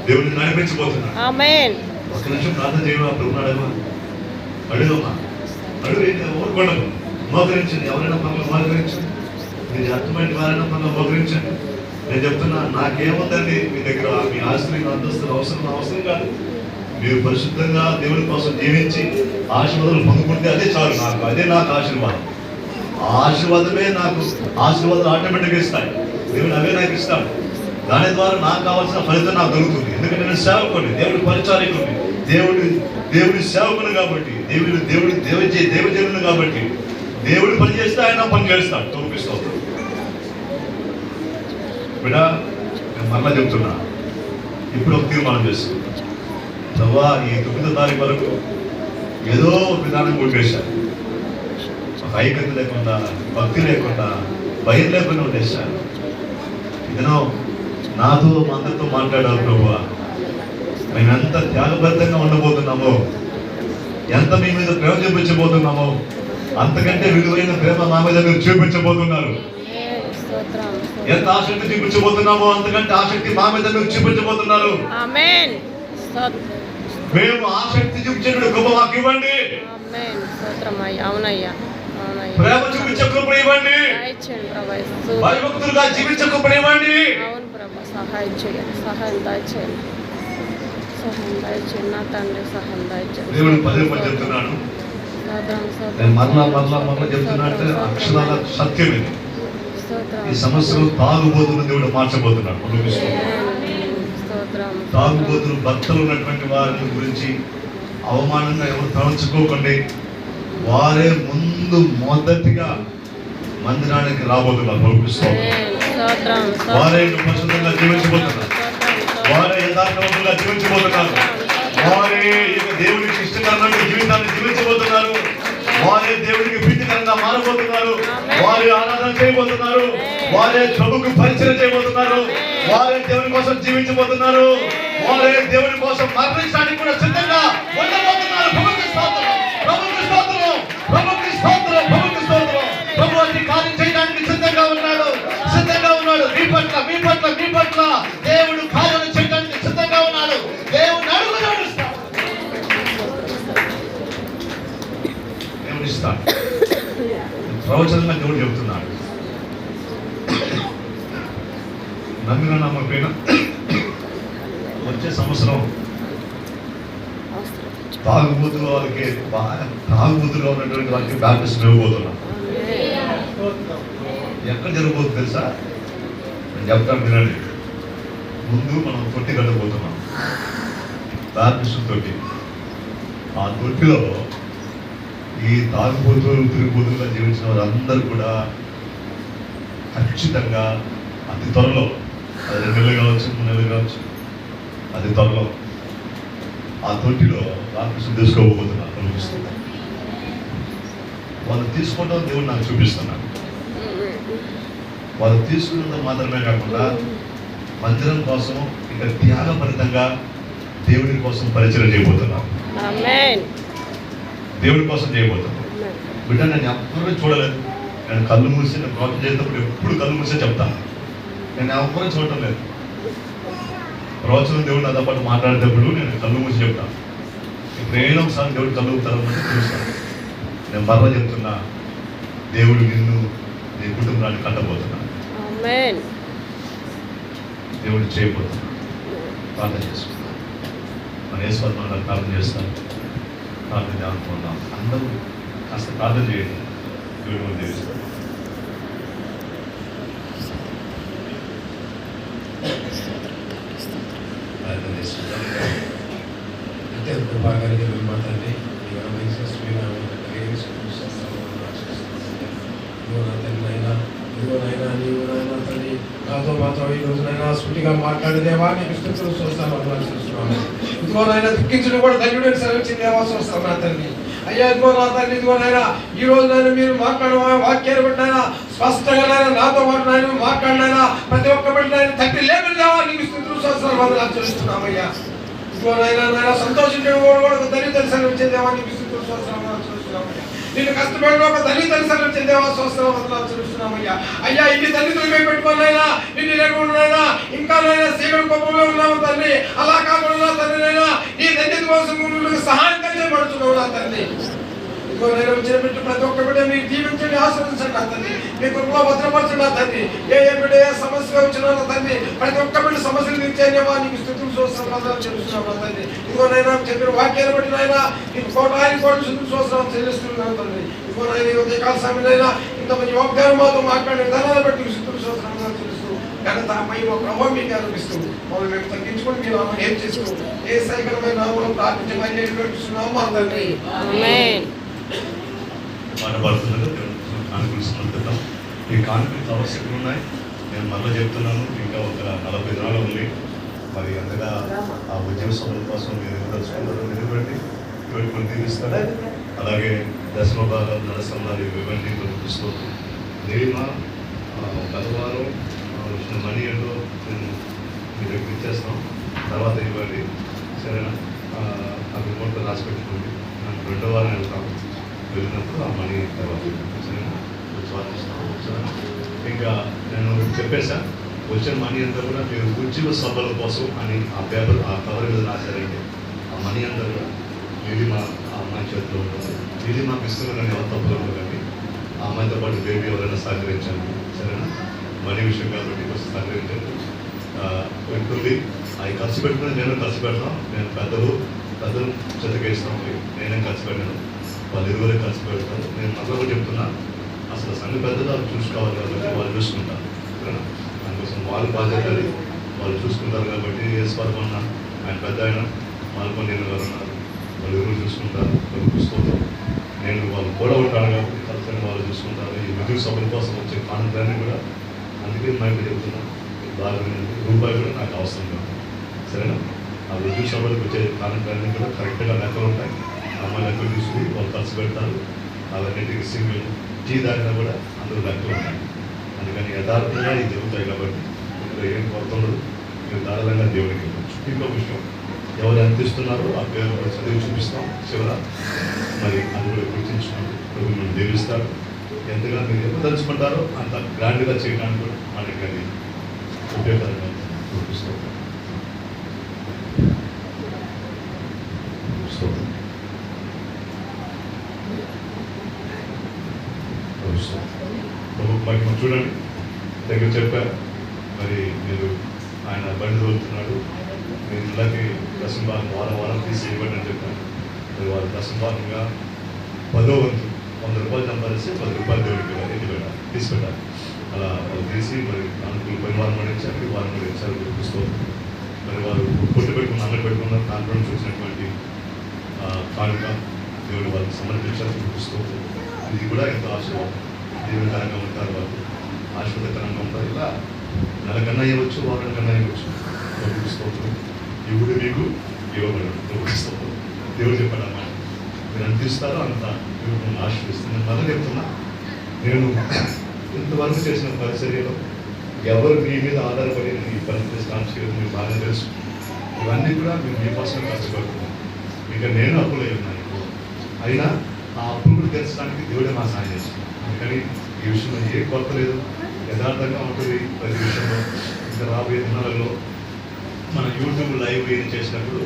దేవుడు నిన్ను నడిపించబోతున్నాడు. ఆమేన్. ఒక నిమిషం ప్రార్థన చేయమా, ప్రభునాడేమా, అడుగమ్మా, అడుగు, ఓర్కొండకు మోకరించండి. ఎవరైనా పనులు మోకరించండి, మీరు అర్థమైన వారైనా పనులు మోకరించండి. నేను చెప్తున్నా, నాకేముందండి మీ దగ్గర, మీ ఆస్తి అంతస్తులు అవసరం కాదు. మీరు పరిశుద్ధంగా దేవుడి కోసం జీవించి ఆశీర్వాదాలు పొందుకుంటే అదే చాలు నాకు, అదే నాకు ఆశీర్వాదం. ఆ ఆశీర్వాదమే నాకు ఆశీర్వాదాలు ఆటోమేటిక్గా ఇస్తాయి. దేవుడు అవే నాకు ఇస్తాడు. దాని ద్వారా నాకు కావాల్సిన ఫలితం నాకు దొరుకుతుంది. ఎందుకంటే నేను సేవకుని, దేవుడి పరిచారకుని, దేవుడి సేవకుని కాబట్టి, దేవజనులు కాబట్టి, దేవుడు పని చేస్తే ఆయన పని చేస్తాడు. తోపిస్తాడు. బిడ్డ, నేను మరలా చెప్తున్నా, ఇప్పుడు ఒక తీర్మానం చేస్తున్నాను. ప్రభా, ఈ 9వ తారీఖు వరకు ఏదో విధానం కొట్టేశారు. ఒక ఐక్యత లేకుండా, భక్తి లేకుండా, భయం లేకుండా ఉండేశారు. ఇదనో నాతో మా అందరితో మాట్లాడాలి. ప్రభువా, మేము ఎంత త్యాగబద్ధంగా ఉండబోతున్నామో, ఎంత మీ మీద ప్రేమ చూపించబోతున్నామో, అంతకంటే విలువైన ప్రేమ మా మీద మీరు చూపించబోతున్నారు. ఎంత ఆసక్తి చూపించబోతున్నామో, అంతకంటే ఆసక్తి మా మీద మీరు చూపించబోతున్నారు. ఆమేన్. మేము ఆసక్తి చూపించే కృప మాకు ఇవ్వండి. ఆమేన్. స్తోత్రం అయ్యా. అవునయ్యా, అవునయ్యా. ప్రేమ చూపించే కృప ఇవ్వండి. దయచేయండి ప్రభా. భయభక్తులుగా జీవించే కృప ఇవ్వండి. అవును ప్రభా, సహాయం చేయండి, సహాయం దయచేయండి, నా తండ్రి, సహాయం దయచేయండి. దేవుడు పదే పదే చెప్తున్నాను, నేను మరలా చెప్తున్నట్టు అక్షరాల సత్యం ఇది. ఈ సమస్యలు తాగుబోతున్న దేవుడు మార్చబోతున్నాడు. తాగుబోతులు భక్తులు ఉన్నటువంటి వారి గురించి అవమానంగా ఎవరు తలంచుకోకండి. వారే మొదటిగా మందిరానికి రాబోతున్నారు. వారే పరిశుద్ధంగా జీవించబోతున్నారు. వారే యథార్థవంతులుగా జీవించబోతున్నారు. వారే దేవునికి ఇష్టకరమైన జీవితాన్ని జీవించబోతున్నారు. వారే దేవుడికి ప్రీతికరంగా మారబోతున్నారు. వారి ఆరాధన చేయబోతున్నారు. వారే ప్రభుకు పరిచయం చేయబోతున్నారు. వారే దేవుని కోసం జీవించబోతున్నారు. వారే దేవుని కోసం మరణించడానికి కూడా సిద్ధంగా ఉండబోతున్నారు. ప్రభుకి స్తోత్రం, ప్రభుకి స్తోత్రం, ప్రభుకి స్తోత్రం, ప్రభుకి స్తోత్రం. ప్రభు అన్ని కార్యం చేయడానికి సిద్ధంగా ఉన్నాడు, సిద్ధంగా ఉన్నాడు. మీ పట్ల మీ పట్ల మీ పట్ల దేవుడు కార్యం చేయడానికి సిద్ధంగా ఉన్నాడు. దేవుడు అడుగు నడుస్తాడు, దేవుడు ఇస్తాడు. ప్రవచనంగా దేవుడు చెబుతున్నాడు. నమ్మిన నమ్మకైనా వచ్చే సంవత్సరం తాగుబోతుల వాళ్ళకి బాగా తాగుబోతులుగా ఉన్నటువంటి వాళ్ళకి బ్యాప్టిస్ట్ ఇవ్వబోతున్నాం. ఎక్కడ జరగబోతుంది తెలుసా? నేను చెప్తాను వినండి. ముందు మనం తొట్టి కట్టబోతున్నాం, బ్యాప్టిస్ట్ తొట్టి. ఆ తొట్టిలో ఈ తాగుబోతులు తిరుగుబోతులుగా జీవించిన వారందరూ కూడా ఖచ్చితంగా అతి త్వరలో, అది 2 నెలలు కావచ్చు, 3 నెలలు కావచ్చు, అతి త్వరలో ఆ తొట్టిలో బాప్టిజం తీసుకోబోతున్నారు. కనిపిస్తుంది. వాళ్ళు తీసుకోవడం దేవుడు నాకు చూపిస్తున్నాడు. వాళ్ళు తీసుకున్నది మాత్రమే కాకుండా మందిరం కోసం ఇక త్యాగపరితంగా దేవుడి కోసం పరిచయం చేయబోతున్నాం. దేవుడి కోసం చేయబోతున్నాం. బిడ్డ నేను ఎవ్వరూ చూడలేదు. నేను కళ్ళు మూసి నేను ప్రార్థన చేసినప్పుడు ఎప్పుడు కళ్ళు మూసే చెప్తాను. నేను ఎవ్వరూ చూడటం లేదు. ప్రవచనం దేవుడు నాతో పాటు మాట్లాడేటప్పుడు నేను కళ్ళు మూసి చెప్తాను. ఇప్పుడు ఏదో ఒకసారి దేవుడు కళ్ళు తరమంటే చూస్తాను. నేను మరలా చెప్తున్నా, దేవుడు నిన్ను నీ కుటుంబాన్ని కట్టబోతున్నా, దేవుడు చేయబోతున్నా. ప్రార్థన చేసుకుంటాను. మన యేసువర్మను ప్రార్థన చేస్తాను. ప్రార్థన అనుకున్నాం. అందరూ కాస్త ప్రార్థన చేయండి. దేవుడు మనం దేవిస్తాడు. అత్యంత బాగా మాట్లాడి నాతో మాతో ఈ రోజునైనా సూటిగా మాట్లాడేదేవా నీకు స్తుతులు చూస్తాను. ఇదిగోనైనా దుఃఖించడం కూడా ధన్యుడని సెలవిచ్చింది దేవా చూస్తాను నా తండ్రి. అయ్యా ఇదిగో నా తండ్రి, ఇదిగోనైనా ఈ రోజునైనా మీరు మాట్లాడే వాక్యాన్ని బట్టినైనా స్పష్టంగా నాతో పాటు నాయన మాట్లాడినైనా ప్రతి ఒక్క బిడ్డనైనా తట్టి లేబుల్ దేవా నీకు స్తుతులు చూస్తాను ఆచరిస్తున్నామయ్యా. ఇదిగోనైనా సంతోషించడం కూడా దళితులు సెలవిచ్చింది దేవా నీకు స్తుతులు చూస్తాను ఆచరిస్తున్నామయ్యా. నిన్ను కష్టపడిన ఒక దళితులు సెలవిచ్చింది దేవా చూస్తాను ఆచరిస్తున్నామయ్యా. అయ్యా ఇన్ని తల్లిదండ్రులు మేము పెట్టుకోనైనా నిన్ను లేకుండా ఇంకా సీగడ కోపంలో ఉన్నాము తండ్రి. అలా కాకుండా తండ్రినైనా ఈ ధన్యత కోసం సహాయం చేయబడుతున్నావు నా తండ్రి. ఇదిగో నేను వచ్చిన బిడ్డ ప్రతి ఒక్క బిడ్డ మీరు దీవించండి, ఆశ్రదించండి నా తండ్రి. మీ కృపలో భద్రపరచండి నా తండ్రి. ఏ బిడ్డ ఏ సమస్యగా వచ్చినా నా తండ్రి ప్రతి ఒక్క బిడ్డ సమస్యలు తీర్చేవా నీకు స్థుతులు చూస్తున్నాం చెల్లిస్తున్నాం నా తండ్రి. ఇదిగో నైనా చెప్పిన వాక్యాన్ని బట్టి నాయనా నీకు కోటానికి కోటి స్థుతులు చూస్తున్నాం చెల్లిస్తున్నాను తండ్రి. ఇదిగో నాయన ఉదయకాల సమయంలో ఇంతమంది యువకులు మాతో మాట్లాడే విధానాన్ని బట్టి స్థుతులు చూస్తున్నాం చెల్లిస్తూ ఘనత మహిమ ప్రభావం మీకు అనిపిస్తూ మమ్మల్ని మేము తగ్గించుకొని మీరు ఏం చేస్తూ ఏ సైకలమైన నామం ప్రార్థించమని నడిపిస్తున్నాము మా తండ్రి. మానబడుతున్నది అనుకూలిస్తున్నాం. ఈ కాన్ఫ్లిక్ట్ అవసరం ఉన్నాయి. నేను మళ్ళీ చెప్తున్నాను, ఇంకా ఒక 40 దినాలు ఉంది. మరి అంతగా ఆ ఉద్యమ సభల కోసం మీరు తెలుసుకుంటారు. నిలబడి కొన్ని తీరుస్తారు. అలాగే దశమ భాగాలు నరసంహాలు ఇవ్వండి చూపిస్తుంది. నేను గతవారం వచ్చిన మనీ ఏంటో నేను మీ దగ్గర ఇచ్చేస్తాం. తర్వాత ఇవ్వండి, సరేనా? ఆ రిపోర్ట్లో రాసి పెట్టుకోండి. నాకు 2వ వారం వెళ్తాను. వెళ్ళినప్పుడు ఆ మనీ తర్వాత సరేనా స్వాదిస్తాను. సరేనా? ఇంకా నేను చెప్పేసా, వచ్చిన మనీ అంతా కూడా మీరు ఉద్యోగ సభల కోసం అని ఆ పేపర్ ఆ కవర్ మీద రాశారండి. ఆ మనీ అంతా కూడా ఇది మా అమ్మాయి చేతిలో ఉంటుంది. ఇది మాకు ఇస్తున్నారని ఎవరు తప్పులు ఉండదండి. ఆ అమ్మాయితో పాటు బేబీ ఎవరైనా సహకరించండి, సరేనా? మనీ విషయం కాబట్టి కొంచెం సహకరించండి. ఉంటుంది అవి ఖర్చు పెట్టుకుని నేను ఖర్చు పెడతాం. నేను పెద్దలు చెత్తకేస్తాం. నేనేం ఖర్చు పెట్టాను, వాళ్ళు ఇరువురే ఖర్చు పెడతాను. నేను మళ్ళీ చెప్తున్నా, అసలు సంఘ పెద్దలు వాళ్ళు చూసుకోవాలి కాబట్టి వాళ్ళు చూసుకుంటారు. దానికోసం వాళ్ళు బాధ్యతలు వాళ్ళు చూసుకుంటారు కాబట్టి ఏసుపరమన్న ఆయన పెద్ద ఆయన మాల్కొని గారు ఉన్నారు, వాళ్ళు ఇరువురు చూసుకుంటారు. వాళ్ళు చూసుకోతారు. నేను వాళ్ళు కూడా ఉంటాను కాబట్టి ఖర్చు వాళ్ళు చూసుకుంటారు. ఈ విద్యుత్ సభల కోసం వచ్చే కానుకలన్నీ కూడా అందుకే మైండ్ చెప్తున్నా, బాగా రూపాయి కూడా నాకు అవసరం కాదు, సరేనా? ఆ విద్యుత్ సభలకు వచ్చే కానుకలన్నీ కూడా కరెక్ట్గా లెక్కలు ఉంటాయి. అమ్మాయి లెక్కలు తీసుకుని వాళ్ళు ఖర్చు పెడతారు. అవన్నిటికీ సింగిల్ టీ తాగినా కూడా అందరూ లెక్కలు ఉన్నాయి. అందుకని యథార్థంగా ఇది జరుగుతాయి కాబట్టి ఇందులో ఏం కొరత ఉండదు. మీరు ధారాళంగా దేవుడికి ఇవ్వచ్చు. ఇంకొక విషయం, ఎవరు ఎంత ఇస్తున్నారో ఆ పేరు కూడా చదివి చూపిస్తాం చివర. మరి అది కూడా గుర్తించుకోండి. ప్రభు మనం దీవిస్తారు. ఎంతగా మీరు ఎంత తలుచుకుంటారో అంత గ్రాండ్గా చేయడానికి కూడా మనకి అది ఉపయోగకరంగా చూపిస్తాం. మరి మనం చూడండి, దగ్గర చెప్పారు మరి మీరు ఆయన బండి తోలుతున్నాడు, మీరు ఇళ్ళకి దశంభాగం వారం తీసి ఇవ్వండి అని చెప్పాను. మరి వారు దశంభాగంగా 10వ వంతు 100 రూపాయలు సంపాదిస్తే 10 రూపాయలు దేవుడికి ఎత్తిపెట్టాలి, తీసి పెట్టాలి. అలా వాళ్ళు తీసి మరి నాలుగు పని వారం పడించారు, వారం పడించారు చూసుకోవాలి. మరి వారు కొట్టు పెట్టుకున్న అంగడి పెట్టుకున్న దాంట్లో చూసినటువంటి కానుక దేవుడు వాళ్ళకి సమర్పించారు చూసుకోవాలి. ఇది కూడా ఎంతో ఆశీర్వాదం. దీవెనకరంగా ఉంటారు, వాళ్ళు ఆశీర్వాదకరంగా ఉంటారు. ఇలా నెలకన్నా ఇవ్వచ్చు, వారం కన్నా ఇవ్వచ్చు. చూసుకోవచ్చు. ఇవుడు మీకు ఇవ్వబడదు. చూసుకోవాలి. దేవుడు చెప్పాడు అన్నమాట, మీరు ఎంత ఇస్తారో అంత దేవుడు ఆశీర్వదిస్తుంది. నేను మళ్ళీ చెప్తున్నా, నేను ఇంతవరకు చేసిన పరిచర్యలో ఎవరు మీ మీద ఆధారపడి ఈ పరిస్థితి స్టార్ట్ చేయడం మీకు బాగా తెలుసు. ఇవన్నీ కూడా మీరు మీకోసమే కష్టపడుతున్నాను. ఇక నేను అప్పులు అయి ఉన్నాను. అయినా ఆ అప్పులు తీర్చడానికి దేవుడే మా సాయం చేస్తున్నాను. అందుకని ఈ విషయంలో ఏ కొరత లేదు, యథార్థంగా ఉంటుంది ప్రతి విషయంలో. ఇంకా రాబోయే దినాలలో మన యూట్యూబ్ లైవ్ ఏం చేసినప్పుడు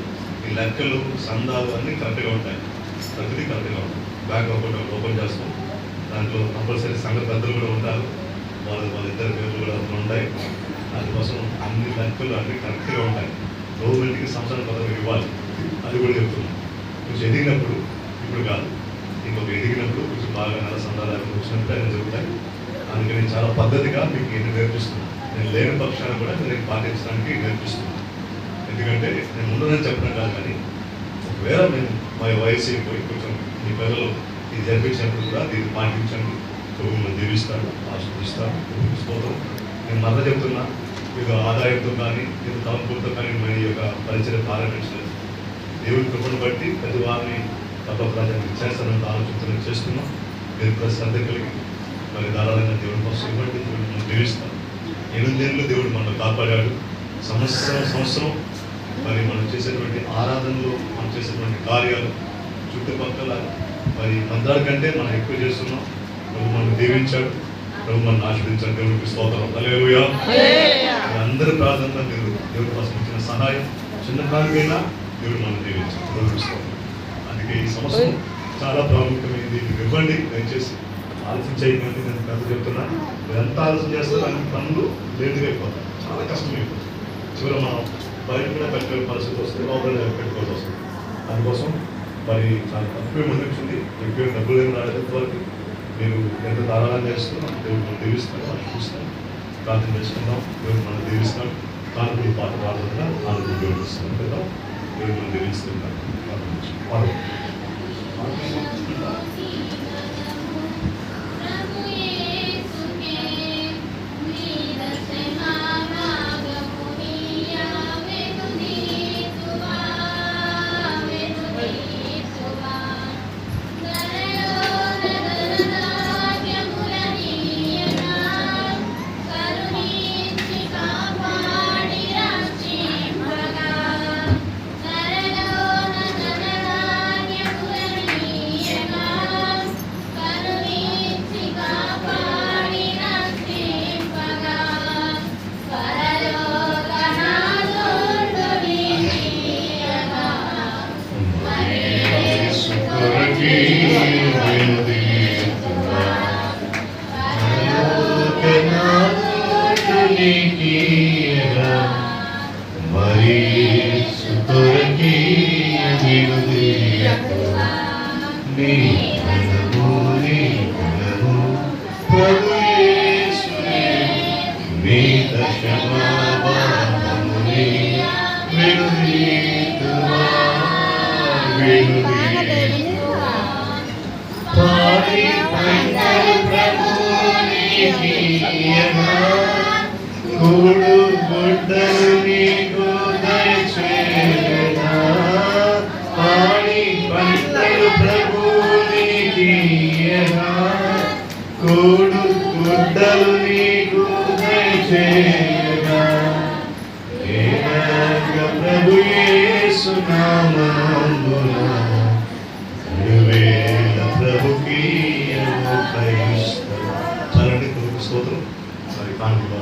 ఈ లెక్కలు సందాలు అన్నీ కరెక్ట్గా ఉంటాయి. ప్రతిదీ కరెక్ట్గా ఉంటుంది. బ్యాంక్ అకౌంట్ ఓపెన్ చేస్తాం, దాంట్లో కంపల్సరీ సంఘ పెద్దలు కూడా ఉంటారు, వాళ్ళిద్దరి పేర్లు కూడా ఉంటాయి. దానికోసం అన్ని లెక్కలు అన్నీ కరెక్ట్గా ఉంటాయి. గవర్నమెంట్కి సంవత్సరం పదవి ఇవ్వాలి, అది కూడా చెప్తున్నాం. కొంచెం ఎదిగినప్పుడు, ఇప్పుడు కాదు, ఇంకొక ఎదిగినప్పుడు కొంచెం బాగా నెల సందాలు వచ్చినప్పుడు అయినా జరుగుతాయి. అందుకని నేను చాలా పద్ధతిగా మీకు ఎన్ని నేర్పిస్తున్నాను. నేను లేని పక్షాన్ని కూడా నేను పాటించడానికి నేర్పిస్తున్నాను. ఎందుకంటే నేను ఉండదని చెప్పడం కాదు, కానీ ఒకవేళ నేను మా వయసు అయిపోయి కొంచెం మీ పిల్లలు ఇది జరిపించినప్పుడు కూడా దీన్ని పాటించండి. ప్రభుత్వం దీవిస్తాడు, ఆశీర్వదిస్తాడు, చూపిస్తాం. నేను మళ్ళీ చెప్తున్నా, ఇది ఆదాయంతో కానీ ఇది తలంపులతో కానీ మన యొక్క పరిచయం ప్రారంభించలేదు. దేవుడి కృపను బట్టి ప్రతి వారిని తప్పరాజానికి చేస్తానంత ఆలోచనతో చేస్తున్నాం. మీరు ప్రతి శ్రద్ధ కలిగి మరి ధారాళంగా దేవుడి కోసం ఇవ్వండి. దేవుడు మనం దీవిస్తాం. 8 ఏళ్ళు దేవుడు మనల్ని కాపాడాడు. సంవత్సరం మరి మనం చేసేటువంటి ఆరాధనలు, మనం చేసేటువంటి కార్యాలు చుట్టుపక్కల మరి మందిరాల కంటే మనం ఎక్కువ చేస్తున్నాం. ప్రభు మనం దీవించాడు, ప్రభు మనం ఆశీర్వదించాడు. దేవుడికి స్తోత్రం. హల్లెలూయా. అందరి ప్రార్థనలో మీరు దేవుడి కోసం ఇచ్చిన సహాయం చిన్న కానికైనా దేవుడు మనం దీవించాడు. దేవుడికి స్తోత్రం. అందుకే ఈ సంవత్సరం చాలా ప్రాముఖ్యమైనది. మీరు ఇవ్వండి, దయచేసి ఆలోచన చేయకండి. నేను పెద్ద చెప్తున్నా, మీరు ఎంత ఆలోచన చేస్తారో అన్ని పనులు లేటుగా అయిపోతాయి, చాలా కష్టమైపోతుంది. చివరి మనం బయట కూడా పెట్టుకునే పరిస్థితి వస్తే లోపల పెట్టుకోవాల్సి వస్తుంది. అందుకోసం మరి చాలా తక్కువ మంది వచ్చింది, ఎక్కువ డబ్బులు ఏమి రాలేదు వరకు. మీరు ఎంత ధారాళంగా చేస్తున్నాం, దేవుడు మనం దీవిస్తాం, ఆశిస్తాం. ప్రార్థన చేసుకుందాం, దేవుడు మనం దీవిస్తాం. కానుకలు పాట పాడుతున్నా కానుకలు దేవుడిస్తాం కదా, దేవుడు మనం దీవిస్తున్నాం. చేయగా ఏక ప్రభు యేసు నామమున వేల ప్రభుకి చాలండి స్తోత్రం మరి కానుక